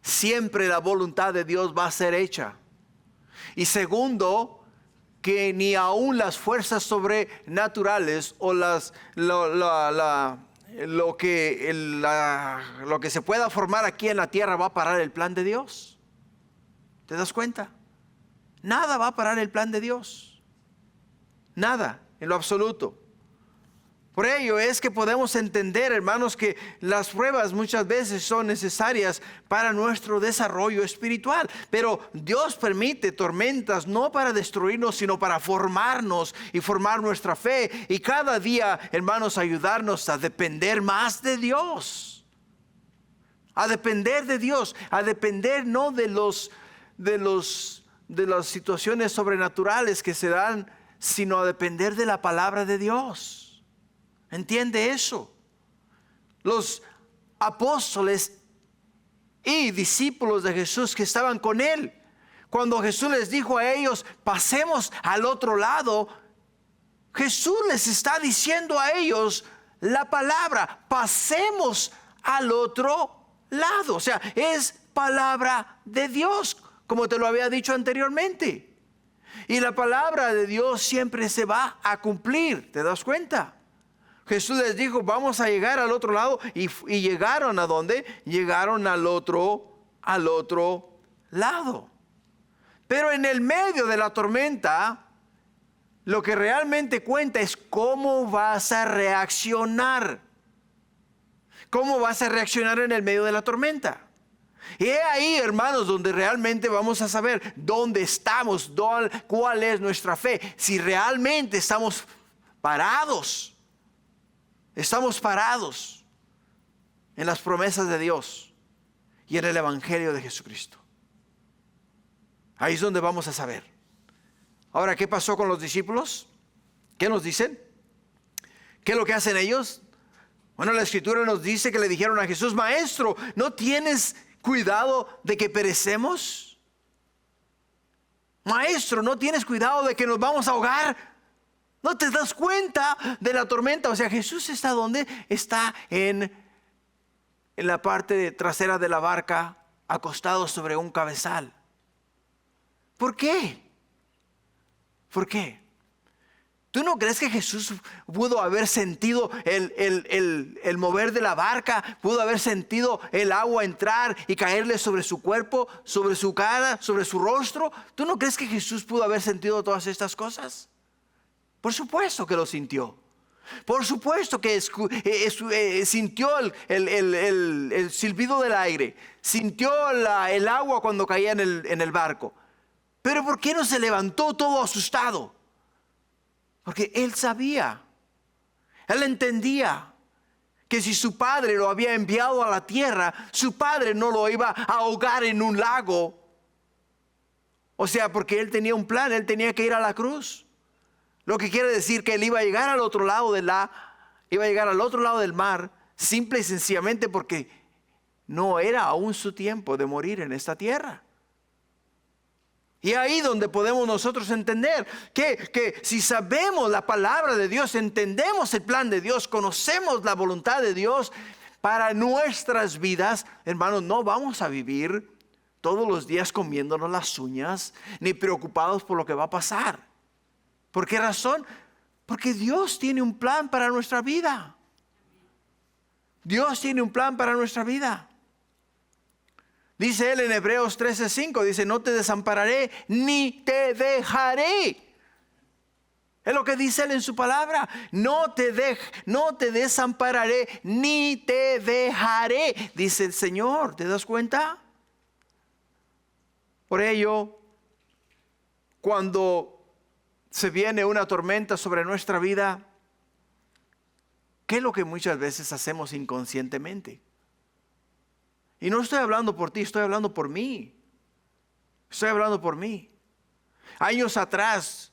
Siempre la voluntad de Dios va a ser hecha. Y segundo, que ni aún las fuerzas sobrenaturales o lo que se pueda formar aquí en la tierra va a parar el plan de Dios. ¿Te das cuenta? Nada va a parar el plan de Dios. Nada, en lo absoluto. Por ello es que podemos entender, hermanos, que las pruebas muchas veces son necesarias para nuestro desarrollo espiritual. Pero Dios permite tormentas no para destruirnos, sino para formarnos y formar nuestra fe. Y cada día, hermanos, ayudarnos a depender más de Dios. A depender de Dios, a depender no de las situaciones sobrenaturales que se dan, sino a depender de la palabra de Dios. ¿Entiende eso? Los apóstoles y discípulos de Jesús que estaban con él, cuando Jesús les dijo a ellos, pasemos al otro lado, Jesús les está diciendo a ellos la palabra, pasemos al otro lado. O sea, es palabra de Dios, como te lo había dicho anteriormente. Y la palabra de Dios siempre se va a cumplir, ¿te das cuenta? Jesús les dijo, vamos a llegar al otro lado. Y llegaron ¿a dónde? Llegaron al otro lado. Pero en el medio de la tormenta, lo que realmente cuenta es cómo vas a reaccionar. ¿Cómo vas a reaccionar en el medio de la tormenta? Y es ahí, hermanos, donde realmente vamos a saber dónde estamos, cuál es nuestra fe. Si realmente estamos parados. Estamos parados en las promesas de Dios y en el Evangelio de Jesucristo. Ahí es donde vamos a saber. Ahora, ¿qué pasó con los discípulos? ¿Qué nos dicen? ¿Qué es lo que hacen ellos? Bueno, la Escritura nos dice que le dijeron a Jesús, Maestro, ¿no tienes cuidado de que perecemos? Maestro, ¿no tienes cuidado de que nos vamos a ahogar? ¿No te das cuenta de la tormenta? O sea, Jesús está ¿dónde? Está en la parte trasera de la barca, acostado sobre un cabezal. ¿Por qué? ¿Por qué? ¿Tú no crees que Jesús pudo haber sentido el mover de la barca? ¿Pudo haber sentido el agua entrar y caerle sobre su cuerpo, sobre su cara, sobre su rostro? ¿Tú no crees que Jesús pudo haber sentido todas estas cosas? Por supuesto que lo sintió. Por supuesto que sintió el silbido del aire. Sintió el agua cuando caía en el barco. Pero ¿por qué no se levantó todo asustado? Porque él sabía. Él entendía que si su padre lo había enviado a la tierra, su padre no lo iba a ahogar en un lago. O sea, porque él tenía un plan, él tenía que ir a la cruz. Lo que quiere decir que él iba a llegar al otro lado del mar, simple y sencillamente porque no era aún su tiempo de morir en esta tierra. Y ahí donde podemos nosotros entender que si sabemos la palabra de Dios, entendemos el plan de Dios, conocemos la voluntad de Dios para nuestras vidas, hermanos, no vamos a vivir todos los días comiéndonos las uñas, ni preocupados por lo que va a pasar. ¿Por qué razón? Porque Dios tiene un plan para nuestra vida. Dios tiene un plan para nuestra vida. Dice él en Hebreos 13:5, dice, no te desampararé ni te dejaré. Es lo que dice él en su palabra. No te desampararé ni te dejaré, dice el Señor. ¿Te das cuenta? Por ello, cuando se viene una tormenta sobre nuestra vida, ¿Qué es lo que muchas veces hacemos inconscientemente? Y no estoy hablando por ti, estoy hablando por mí. Estoy hablando por mí. Años atrás,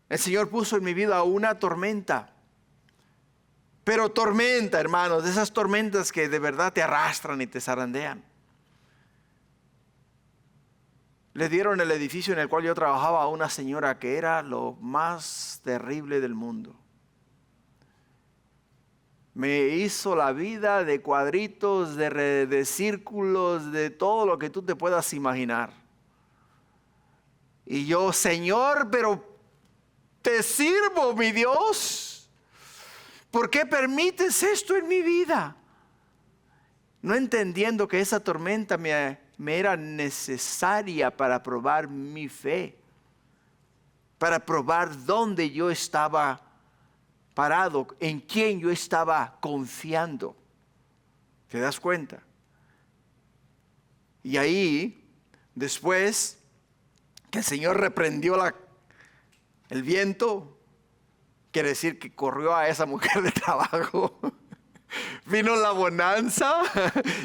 el Señor puso en mi vida una tormenta. Pero tormenta, hermanos, de esas tormentas que de verdad te arrastran y te zarandean. Le dieron el edificio en el cual yo trabajaba a una señora que era lo más terrible del mundo. Me hizo la vida de cuadritos, de círculos, de todo lo que tú te puedas imaginar. Y yo, Señor, pero te sirvo, mi Dios. ¿Por qué permites esto en mi vida? No entendiendo que esa tormenta me era necesaria para probar mi fe, para probar dónde yo estaba parado, en quién yo estaba confiando. ¿Te das cuenta? Y ahí, después que el Señor reprendió el viento, quiere decir que corrió a esa mujer de trabajo. Vino la bonanza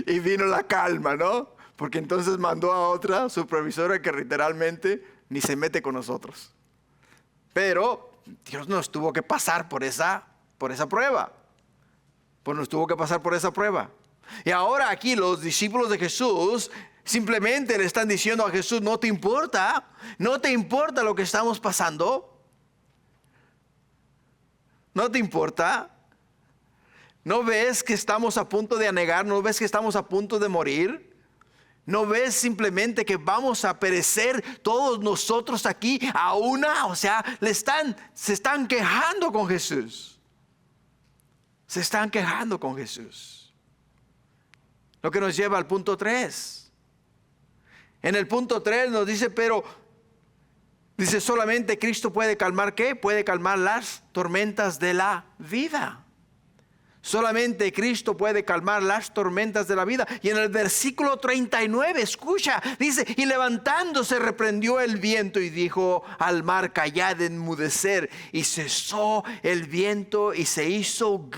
y vino la calma, ¿no? Porque entonces mandó a otra supervisora que literalmente ni se mete con nosotros. Pero Dios nos tuvo que pasar por esa prueba. Pues nos tuvo que pasar por esa prueba. Y ahora aquí los discípulos de Jesús simplemente le están diciendo a Jesús, no te importa lo que estamos pasando. No te importa. ¿No ves que estamos a punto de anegar? ¿No ves que estamos a punto de morir? ¿No ves simplemente que vamos a perecer todos nosotros aquí a una? O sea, se están quejando con Jesús. Se están quejando con Jesús. Lo que nos lleva al punto 3. En el punto 3 nos dice, dice solamente Cristo puede calmar, ¿qué? Puede calmar las tormentas de la vida. Solamente Cristo puede calmar las tormentas de la vida. Y en el versículo 39, escucha, dice, y levantándose reprendió el viento y dijo al mar, callad, enmudecer. Y cesó el viento y se hizo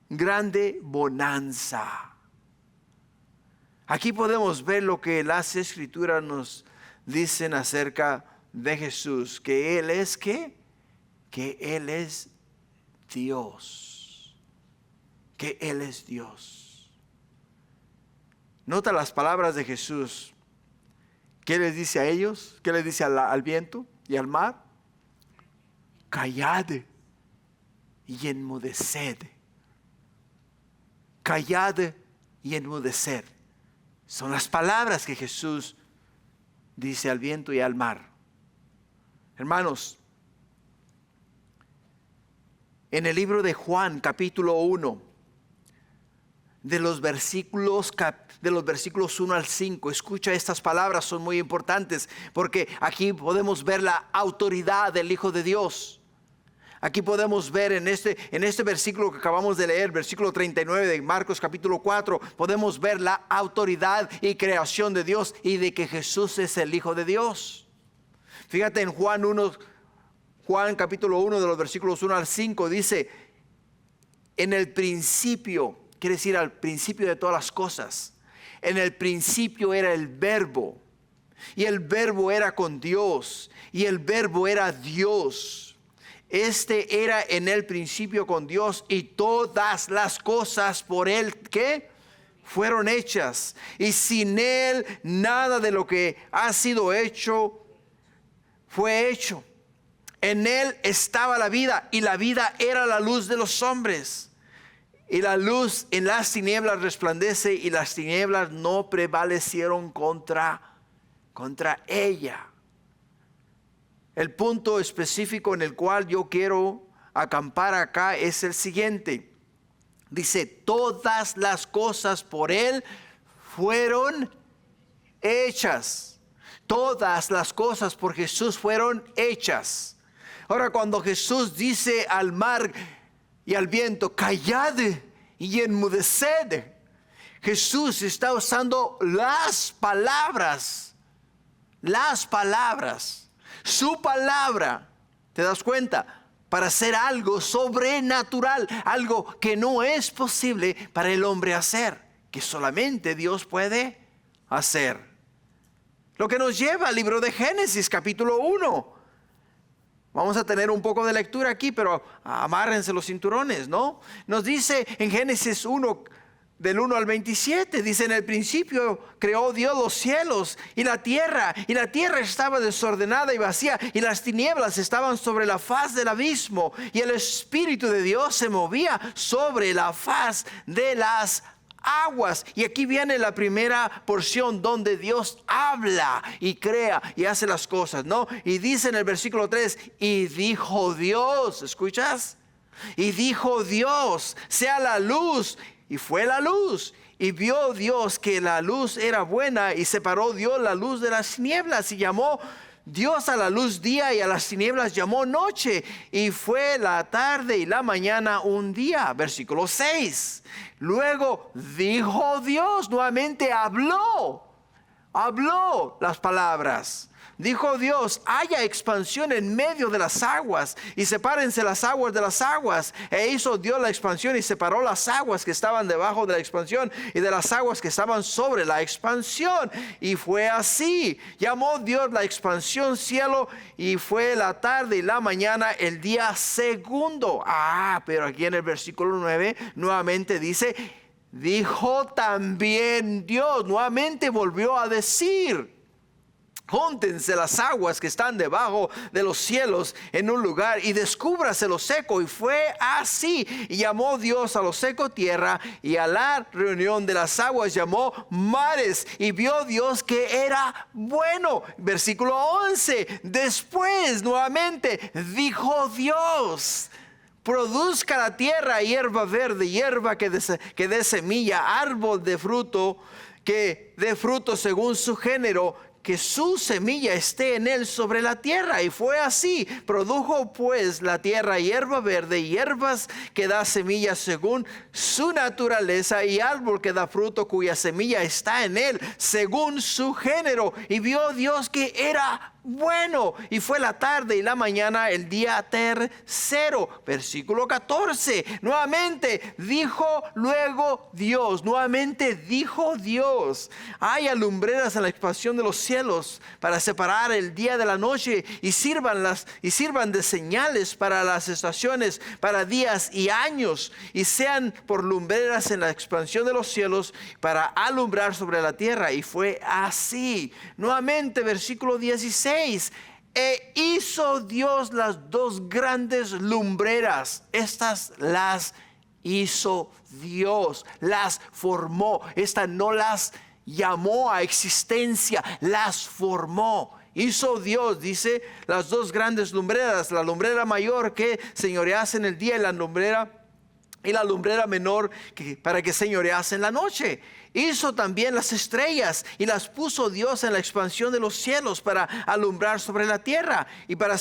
grande bonanza. Aquí podemos ver lo que las Escrituras nos dicen acerca de Jesús, que Él es ¿qué? Que Él es Dios. Que Él es Dios. Nota las palabras de Jesús. ¿Qué les dice a ellos? ¿Qué les dice al viento y al mar? Callad y enmudeced. Callad y enmudeced. Son las palabras que Jesús dice al viento y al mar. Hermanos, en el libro de Juan, capítulo 1, de los versículos 1 al 5. Escucha, estas palabras son muy importantes porque aquí podemos ver la autoridad del Hijo de Dios. Aquí podemos ver en este versículo que acabamos de leer, versículo 39 de Marcos capítulo 4, podemos ver la autoridad y creación de Dios y de que Jesús es el Hijo de Dios. Fíjate en Juan capítulo 1 de los versículos 1 al 5 dice, en el principio, quiere decir al principio de todas las cosas. En el principio era el Verbo. Y el Verbo era con Dios. Y el Verbo era Dios. Este era en el principio con Dios. Y todas las cosas por Él, ¿qué? Fueron hechas. Y sin Él nada de lo que ha sido hecho fue hecho. En Él estaba la vida. Y la vida era la luz de los hombres. Y la luz en las tinieblas resplandece y las tinieblas no prevalecieron contra ella. El punto específico en el cual yo quiero acampar acá es el siguiente. Dice, todas las cosas por Él fueron hechas. Todas las cosas por Jesús fueron hechas. Ahora, cuando Jesús dice al mar y al viento, callad y enmudeced, Jesús está usando las palabras, su palabra. ¿Te das cuenta? para hacer algo sobrenatural, algo que no es posible para el hombre hacer, que solamente Dios puede hacer. Lo que nos lleva al libro de Génesis, capítulo 1. Vamos a tener un poco de lectura aquí, pero amárrense los cinturones, ¿no? Nos dice en Génesis 1, del 1 al 27, dice: en el principio creó Dios los cielos y la tierra estaba desordenada y vacía, y las tinieblas estaban sobre la faz del abismo, y el Espíritu de Dios se movía sobre la faz de las aguas. Y aquí viene la primera porción donde Dios habla y crea y hace las cosas, ¿no? Y dice en el versículo 3, y dijo Dios, ¿escuchas? Y dijo Dios, sea la luz. Y fue la luz, y vio Dios que la luz era buena, y separó Dios la luz de las tinieblas, y llamó Dios a la luz día, y a las tinieblas llamó noche. Y fue la tarde y la mañana un día. Versículo 6. Luego dijo Dios, nuevamente habló las palabras. Dijo Dios, haya expansión en medio de las aguas, y sepárense las aguas de las aguas. E hizo Dios la expansión, y separó las aguas que estaban debajo de la expansión y de las aguas que estaban sobre la expansión. Y fue así. Llamó Dios la expansión cielo, y fue la tarde y la mañana el día segundo. Pero aquí en el versículo 9 nuevamente dice, dijo también Dios. Nuevamente volvió a decir, júntense las aguas que están debajo de los cielos en un lugar, y descúbrase lo seco. Y fue así. Y llamó Dios a lo seco tierra, y a la reunión de las aguas llamó mares. Y vio Dios que era bueno. Versículo 11. Después nuevamente dijo Dios, produzca la tierra hierba verde, hierba que dé semilla, árbol de fruto que dé fruto según su género, que su semilla esté en él sobre la tierra. Y fue así. Produjo pues la tierra hierba verde, hierbas que da semilla según su naturaleza, y árbol que da fruto cuya semilla está en él según su género. Y vio Dios que era bueno. Y fue la tarde y la mañana el día tercero. Versículo 14. Nuevamente dijo luego Dios. Nuevamente dijo Dios, haya lumbreras en la expansión de los cielos para separar el día de la noche, y sirvan de señales para las estaciones, para días y años, y sean por lumbreras en la expansión de los cielos para alumbrar sobre la tierra. Y fue así. Nuevamente versículo 16. E hizo Dios las dos grandes lumbreras. Estas las hizo Dios, las formó. Estas no las llamó a existencia, las formó. Hizo Dios, dice, las dos grandes lumbreras, la lumbrera mayor que señorease en el día, y la lumbrera menor para que señorease en la noche. Hizo también las estrellas, y las puso Dios en la expansión de los cielos para alumbrar sobre la tierra, y para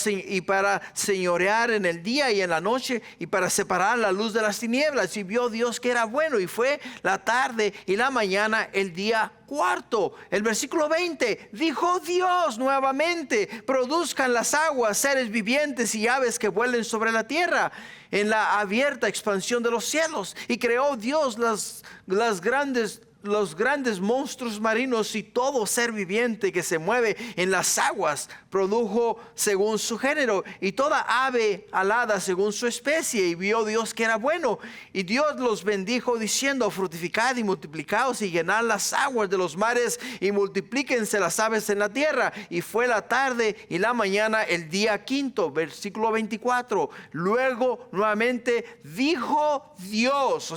señorear en el día y en la noche, y para separar la luz de las tinieblas. Y vio Dios que era bueno, y fue la tarde y la mañana el día cuarto. El versículo 20. Dijo Dios nuevamente, produzcan las aguas seres vivientes y aves que vuelen sobre la tierra en la abierta expansión de los cielos. Y creó Dios los grandes monstruos marinos, y todo ser viviente que se mueve en las aguas produjo según su género, y toda ave alada según su especie. Y vio Dios que era bueno. Y Dios los bendijo diciendo, fructificad y multiplicaos, y llenad las aguas de los mares, y multiplíquense las aves en la tierra. Y fue la tarde y la mañana el día quinto. Versículo 24. Luego nuevamente dijo Dios,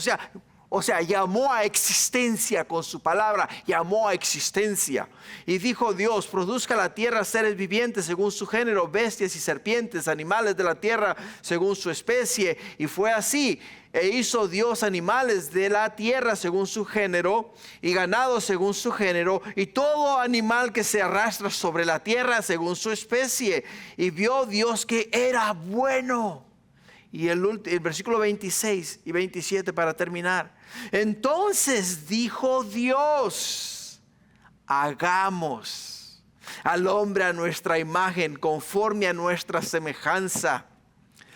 o sea, llamó a existencia con su palabra, llamó a existencia. Y dijo Dios, produzca la tierra seres vivientes según su género, bestias y serpientes, animales de la tierra según su especie. Y fue así. E hizo Dios animales de la tierra según su género, y ganado según su género, y todo animal que se arrastra sobre la tierra según su especie. Y vio Dios que era bueno. Y el versículo 26 y 27 para terminar. Entonces dijo Dios, hagamos al hombre a nuestra imagen, conforme a nuestra semejanza.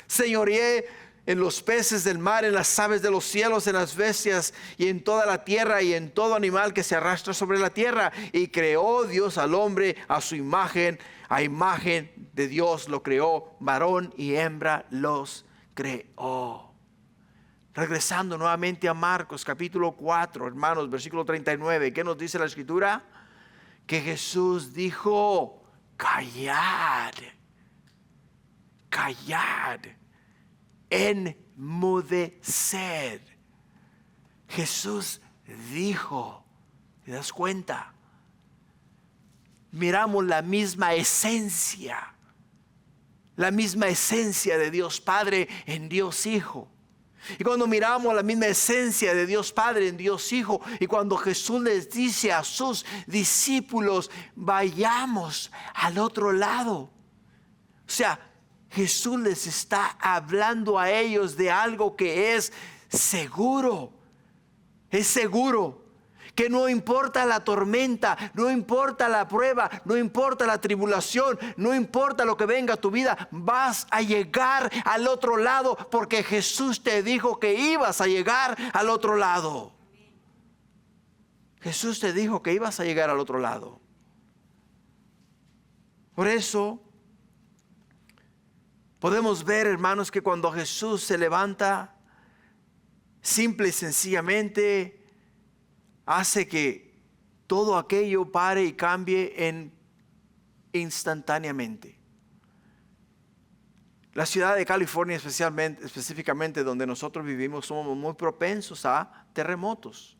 Señoreé en los peces del mar, en las aves de los cielos, en las bestias y en toda la tierra y en todo animal que se arrastra sobre la tierra. Y creó Dios al hombre a su imagen, a imagen de Dios lo creó, varón y hembra los creó. Regresando nuevamente a Marcos capítulo 4, hermanos, versículo 39, ¿qué nos dice la escritura? Que Jesús dijo: callad, callad, enmudeced. Jesús dijo, ¿te das cuenta? Miramos la misma esencia de Dios Padre en Dios Hijo. Y cuando miramos la misma esencia de Dios Padre en Dios Hijo, y cuando Jesús les dice a sus discípulos: vayamos al otro lado. O sea, Jesús les está hablando a ellos de algo que es seguro. Es seguro. Que no importa la tormenta, no importa la prueba, no importa la tribulación, no importa lo que venga a tu vida, vas a llegar al otro lado, porque Jesús te dijo que ibas a llegar al otro lado. Jesús te dijo que ibas a llegar al otro lado. Por eso podemos ver, hermanos, que cuando Jesús se levanta, simple y sencillamente hace que todo aquello pare y cambie instantáneamente. La ciudad de California, específicamente donde nosotros vivimos, somos muy propensos a terremotos.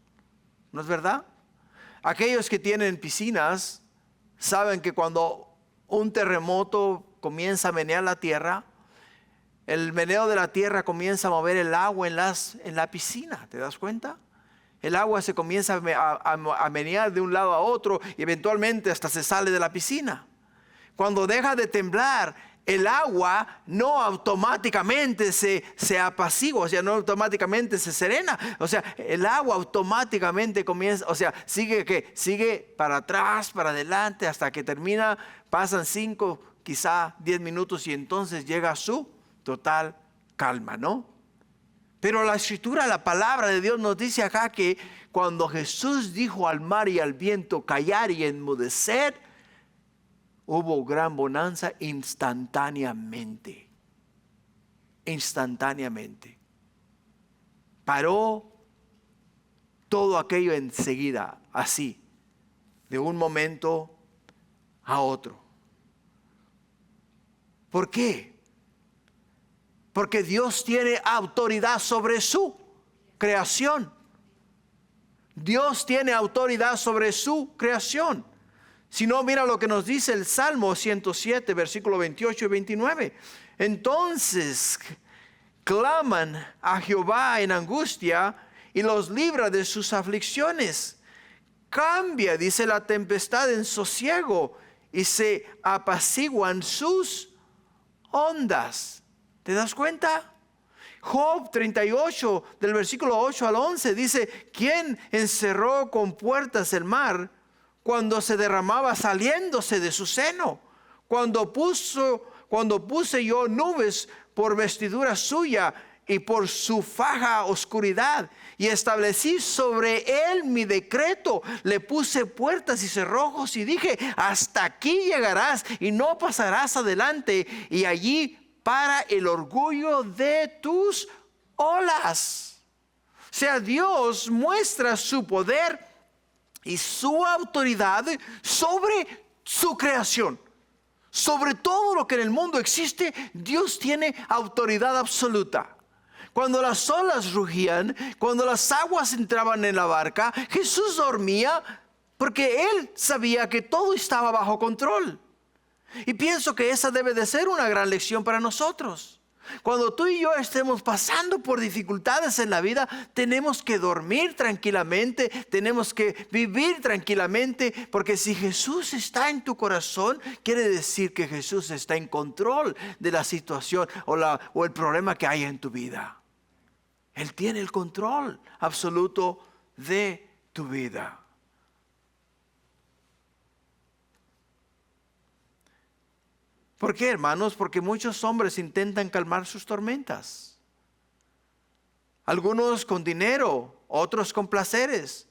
¿No es verdad? Aquellos que tienen piscinas saben que cuando un terremoto comienza a menear la tierra, el meneo de la tierra comienza a mover el agua en la piscina. ¿Te das cuenta? El agua se comienza a menear de un lado a otro y eventualmente hasta se sale de la piscina. Cuando deja de temblar, el agua no automáticamente se apacigua, o sea, no automáticamente se serena. O sea, el agua automáticamente comienza, o sea, sigue para atrás, para adelante, hasta que termina. Pasan 5, quizá 10 minutos y entonces llega a su total calma, ¿no? Pero la escritura, la palabra de Dios nos dice acá que cuando Jesús dijo al mar y al viento: callar y enmudecer, hubo gran bonanza instantáneamente. Instantáneamente. Paró todo aquello enseguida, así, de un momento a otro. ¿Por qué? Porque Dios tiene autoridad sobre su creación. Dios tiene autoridad sobre su creación. Si no, mira lo que nos dice el Salmo 107, versículo 28 y 29. Entonces claman a Jehová en angustia y los libra de sus aflicciones. Cambia, dice, la tempestad en sosiego y se apaciguan sus ondas. ¿Te das cuenta? Job 38, del versículo 8 al 11, dice: ¿quién encerró con puertas el mar cuando se derramaba saliéndose de su seno? Cuando puse yo nubes por vestidura suya y por su faja oscuridad, y establecí sobre él mi decreto, le puse puertas y cerrojos y dije: hasta aquí llegarás y no pasarás adelante, y allí para el orgullo de tus olas. O sea, Dios muestra su poder y su autoridad sobre su creación. Sobre todo lo que en el mundo existe, Dios tiene autoridad absoluta. Cuando las olas rugían, cuando las aguas entraban en la barca, Jesús dormía porque Él sabía que todo estaba bajo control. Y pienso que esa debe de ser una gran lección para nosotros. Cuando tú y yo estemos pasando por dificultades en la vida, tenemos que dormir tranquilamente, tenemos que vivir tranquilamente, porque si Jesús está en tu corazón, quiere decir que Jesús está en control de la situación o el problema que hay en tu vida. Él tiene el control absoluto de tu vida. ¿Por qué, hermanos? Porque muchos hombres intentan calmar sus tormentas. Algunos con dinero, otros con placeres,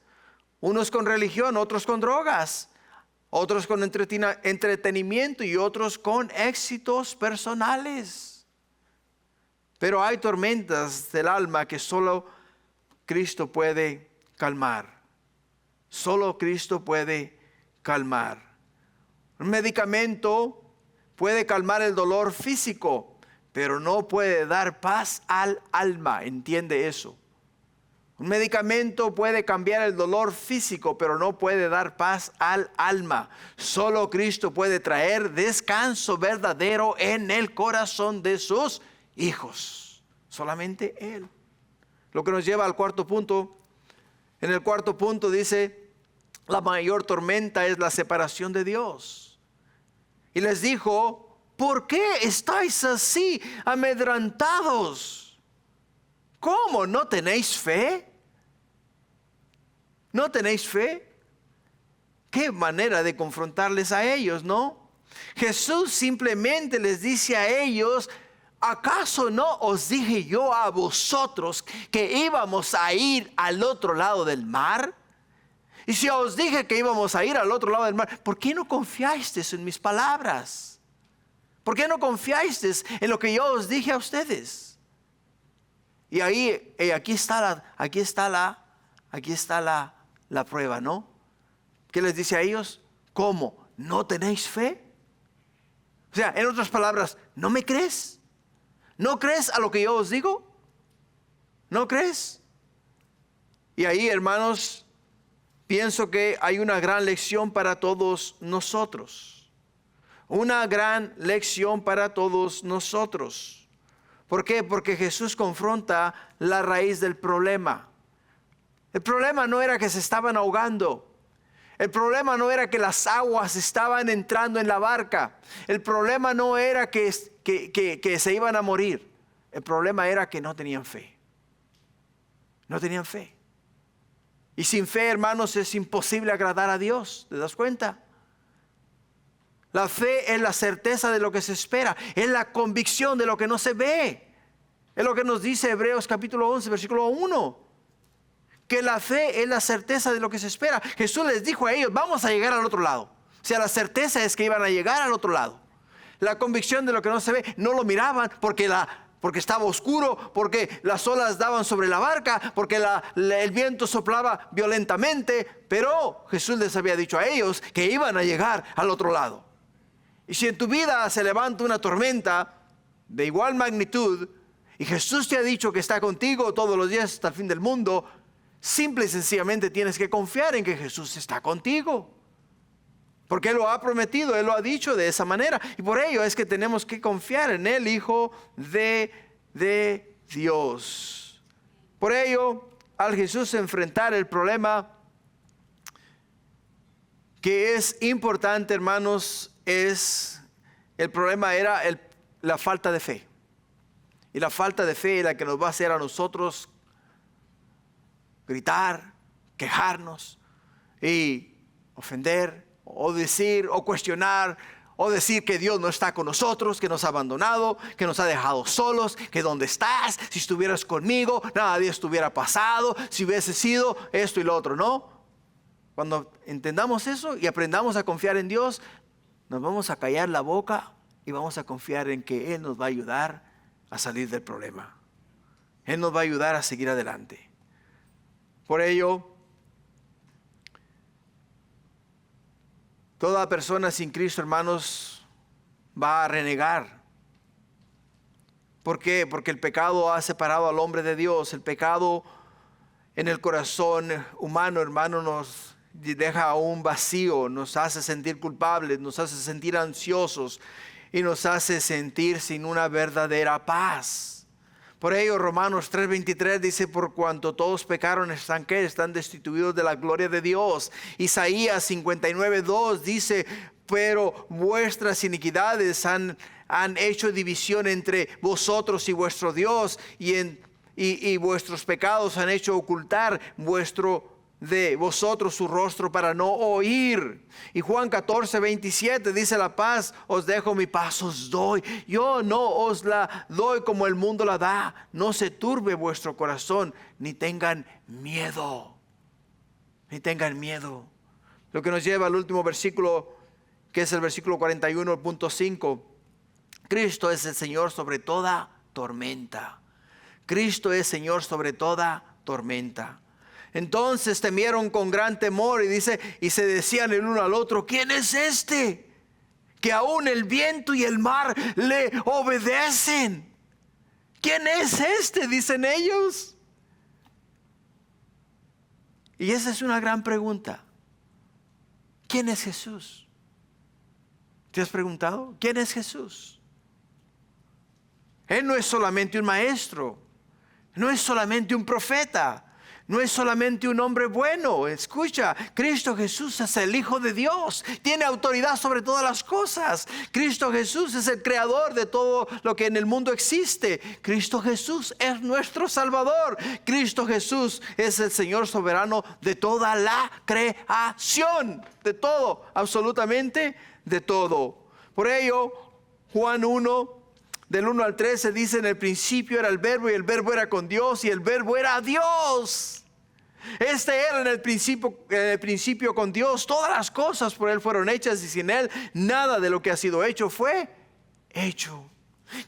unos con religión, otros con drogas, otros con entretenimiento y otros con éxitos personales. Pero hay tormentas del alma que solo Cristo puede calmar. Solo Cristo puede calmar. Un medicamento puede calmar el dolor físico, pero no puede dar paz al alma. ¿Entiende eso? Un medicamento puede cambiar el dolor físico, pero no puede dar paz al alma. Solo Cristo puede traer descanso verdadero en el corazón de sus hijos. Solamente Él. Lo que nos lleva al cuarto punto. En el cuarto punto dice, la mayor tormenta es la separación de Dios. Y les dijo, ¿por qué estáis así amedrentados? ¿Cómo? ¿No tenéis fe? ¿No tenéis fe? Qué manera de confrontarles a ellos, ¿no? Jesús simplemente les dice a ellos, ¿acaso no os dije yo a vosotros que íbamos a ir al otro lado del mar? Y si os dije que íbamos a ir al otro lado del mar, ¿por qué no confiasteis en mis palabras? ¿Por qué no confiasteis en lo que yo os dije a ustedes? Y ahí, aquí está la prueba, ¿no? ¿Qué les dice a ellos? ¿Cómo? ¿No tenéis fe? O sea, en otras palabras, ¿no me crees? ¿No crees a lo que yo os digo? ¿No crees? Y ahí, hermanos, pienso que hay una gran lección para todos nosotros. Una gran lección para todos nosotros. ¿Por qué? Porque Jesús confronta la raíz del problema. El problema no era que se estaban ahogando. El problema no era que las aguas estaban entrando en la barca. El problema no era que se iban a morir. El problema era que no tenían fe. No tenían fe. Y sin fe, hermanos, es imposible agradar a Dios. ¿Te das cuenta? La fe es la certeza de lo que se espera. Es la convicción de lo que no se ve. Es lo que nos dice Hebreos capítulo 11, versículo 1. Que la fe es la certeza de lo que se espera. Jesús les dijo a ellos, vamos a llegar al otro lado. O sea, la certeza es que iban a llegar al otro lado. La convicción de lo que no se ve, no lo miraban porque estaba oscuro, porque las olas daban sobre la barca, porque el viento soplaba violentamente, pero Jesús les había dicho a ellos que iban a llegar al otro lado. Y si en tu vida se levanta una tormenta de igual magnitud, y Jesús te ha dicho que está contigo todos los días hasta el fin del mundo, simple y sencillamente tienes que confiar en que Jesús está contigo. Porque Él lo ha prometido, Él lo ha dicho de esa manera. Y por ello es que tenemos que confiar en el Hijo de Dios. Por ello, al Jesús enfrentar el problema que es importante, hermanos, el problema era la falta de fe. Y la falta de fe es la que nos va a hacer a nosotros gritar, quejarnos y ofender, o decir, o cuestionar, o decir que Dios no está con nosotros, que nos ha abandonado, que nos ha dejado solos, que dónde estás, si estuvieras conmigo, nada de esto hubiera pasado, si hubiese sido esto y lo otro, ¿no? Cuando entendamos eso y aprendamos a confiar en Dios, nos vamos a callar la boca y vamos a confiar en que Él nos va a ayudar a salir del problema. Él nos va a ayudar a seguir adelante. Por ello, toda persona sin Cristo, hermanos, va a renegar. ¿Por qué? Porque el pecado ha separado al hombre de Dios. El pecado en el corazón humano, hermano, nos deja un vacío, nos hace sentir culpables, nos hace sentir ansiosos y nos hace sentir sin una verdadera paz. Por ello, Romanos 3:23 dice, por cuanto todos pecaron, están destituidos de la gloria de Dios. Isaías 59:2 dice, pero vuestras iniquidades han hecho división entre vosotros y vuestro Dios, y vuestros pecados han hecho ocultar vuestro de vosotros su rostro para no oír. Y Juan 14:27 dice: la paz os dejo, mi paz os doy. Yo no os la doy como el mundo la da. No se turbe vuestro corazón, ni tengan miedo. Ni tengan miedo. Lo que nos lleva al último versículo, que es el versículo 41.5. Cristo es el Señor sobre toda tormenta. Cristo es Señor sobre toda tormenta. Entonces temieron con gran temor, y dice, y se decían el uno al otro: ¿quién es este? Que aún el viento y el mar le obedecen. ¿Quién es este?, dicen ellos. Y esa es una gran pregunta. ¿Quién es Jesús? ¿Te has preguntado? ¿Quién es Jesús? Él no es solamente un maestro, no es solamente un profeta, no es solamente un hombre bueno. Escucha, Cristo Jesús es el Hijo de Dios, tiene autoridad sobre todas las cosas. Cristo Jesús es el creador de todo lo que en el mundo existe. Cristo Jesús es nuestro Salvador. Cristo Jesús es el Señor soberano de toda la creación, de todo, absolutamente de todo. Por ello, Juan 1, del 1 al 13 dice: en el principio era el verbo, y el verbo era con Dios, y el verbo era Dios. Este era en el principio con Dios. Todas las cosas por Él fueron hechas, y sin Él nada de lo que ha sido hecho fue hecho.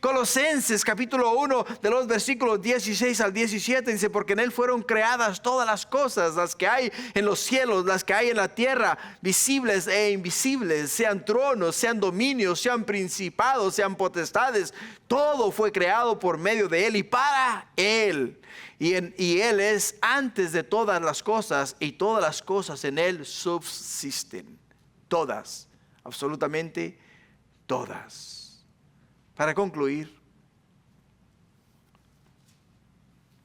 Colosenses capítulo 1, de los versículos 16 al 17 dice: porque en Él fueron creadas todas las cosas, las que hay en los cielos, las que hay en la tierra, visibles e invisibles, sean tronos, sean dominios, sean principados, sean potestades. Todo fue creado por medio de Él y para Él. Y Él es antes de todas las cosas, y todas las cosas en Él subsisten. Todas, absolutamente todas. Para concluir,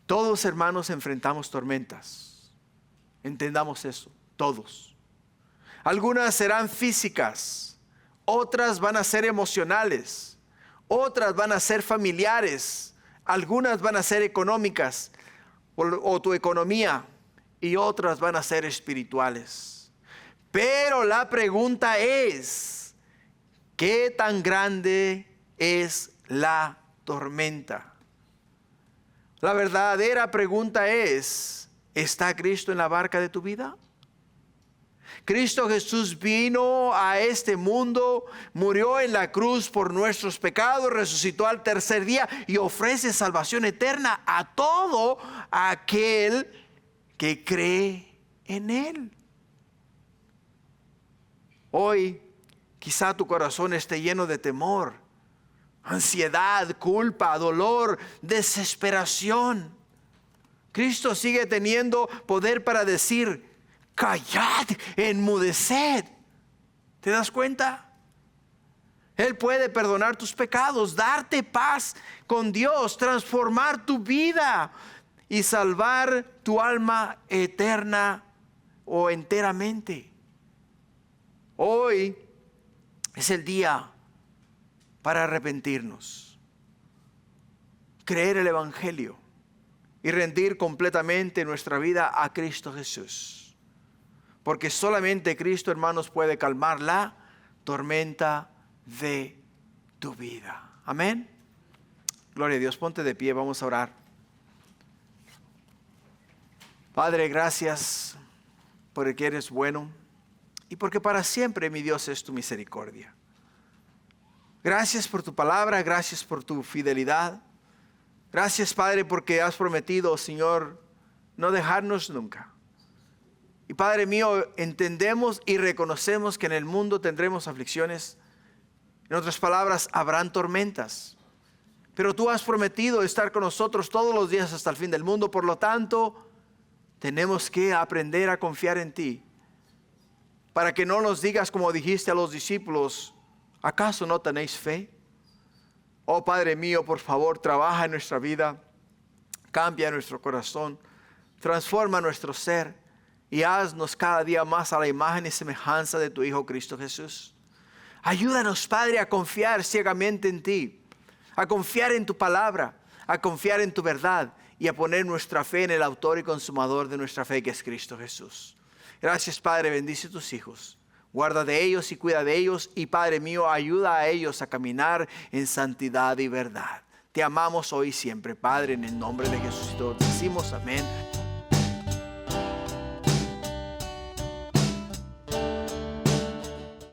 todos, hermanos, enfrentamos tormentas. Entendamos eso, todos. Algunas serán físicas, otras van a ser emocionales, otras van a ser familiares, algunas van a ser económicas o tu economía, y otras van a ser espirituales. Pero la pregunta es: ¿qué tan grande es la tormenta? La verdadera pregunta es: ¿está Cristo en la barca de tu vida? Cristo Jesús vino a este mundo, murió en la cruz por nuestros pecados, resucitó al tercer día y ofrece salvación eterna a todo aquel que cree en Él. Hoy quizá tu corazón esté lleno de temor, ansiedad, culpa, dolor, desesperación. Cristo sigue teniendo poder para decir: callad, enmudeced. ¿Te das cuenta? Él puede perdonar tus pecados, darte paz con Dios, transformar tu vida y salvar tu alma eterna o enteramente. Hoy es el día para arrepentirnos, creer el Evangelio y rendir completamente nuestra vida a Cristo Jesús. Porque solamente Cristo, hermanos, puede calmar la tormenta de tu vida. Amén. Gloria a Dios. Ponte de pie, vamos a orar. Padre, gracias porque eres bueno y porque para siempre, mi Dios, es tu misericordia. Gracias por tu palabra, gracias por tu fidelidad. Gracias, Padre, porque has prometido, Señor, no dejarnos nunca. Y Padre mío, entendemos y reconocemos que en el mundo tendremos aflicciones. En otras palabras, habrán tormentas. Pero tú has prometido estar con nosotros todos los días hasta el fin del mundo. Por lo tanto, tenemos que aprender a confiar en ti. Para que no nos digas como dijiste a los discípulos: ¿acaso no tenéis fe? Oh Padre mío, por favor, trabaja en nuestra vida. Cambia nuestro corazón. Transforma nuestro ser. Y haznos cada día más a la imagen y semejanza de tu Hijo Cristo Jesús. Ayúdanos, Padre, a confiar ciegamente en ti, a confiar en tu palabra, a confiar en tu verdad y a poner nuestra fe en el autor y consumador de nuestra fe, que es Cristo Jesús. Gracias, Padre, bendice a tus hijos. Guarda de ellos y cuida de ellos. Y Padre mío, ayuda a ellos a caminar en santidad y verdad. Te amamos hoy y siempre, Padre, en el nombre de Jesús. Decimos amén.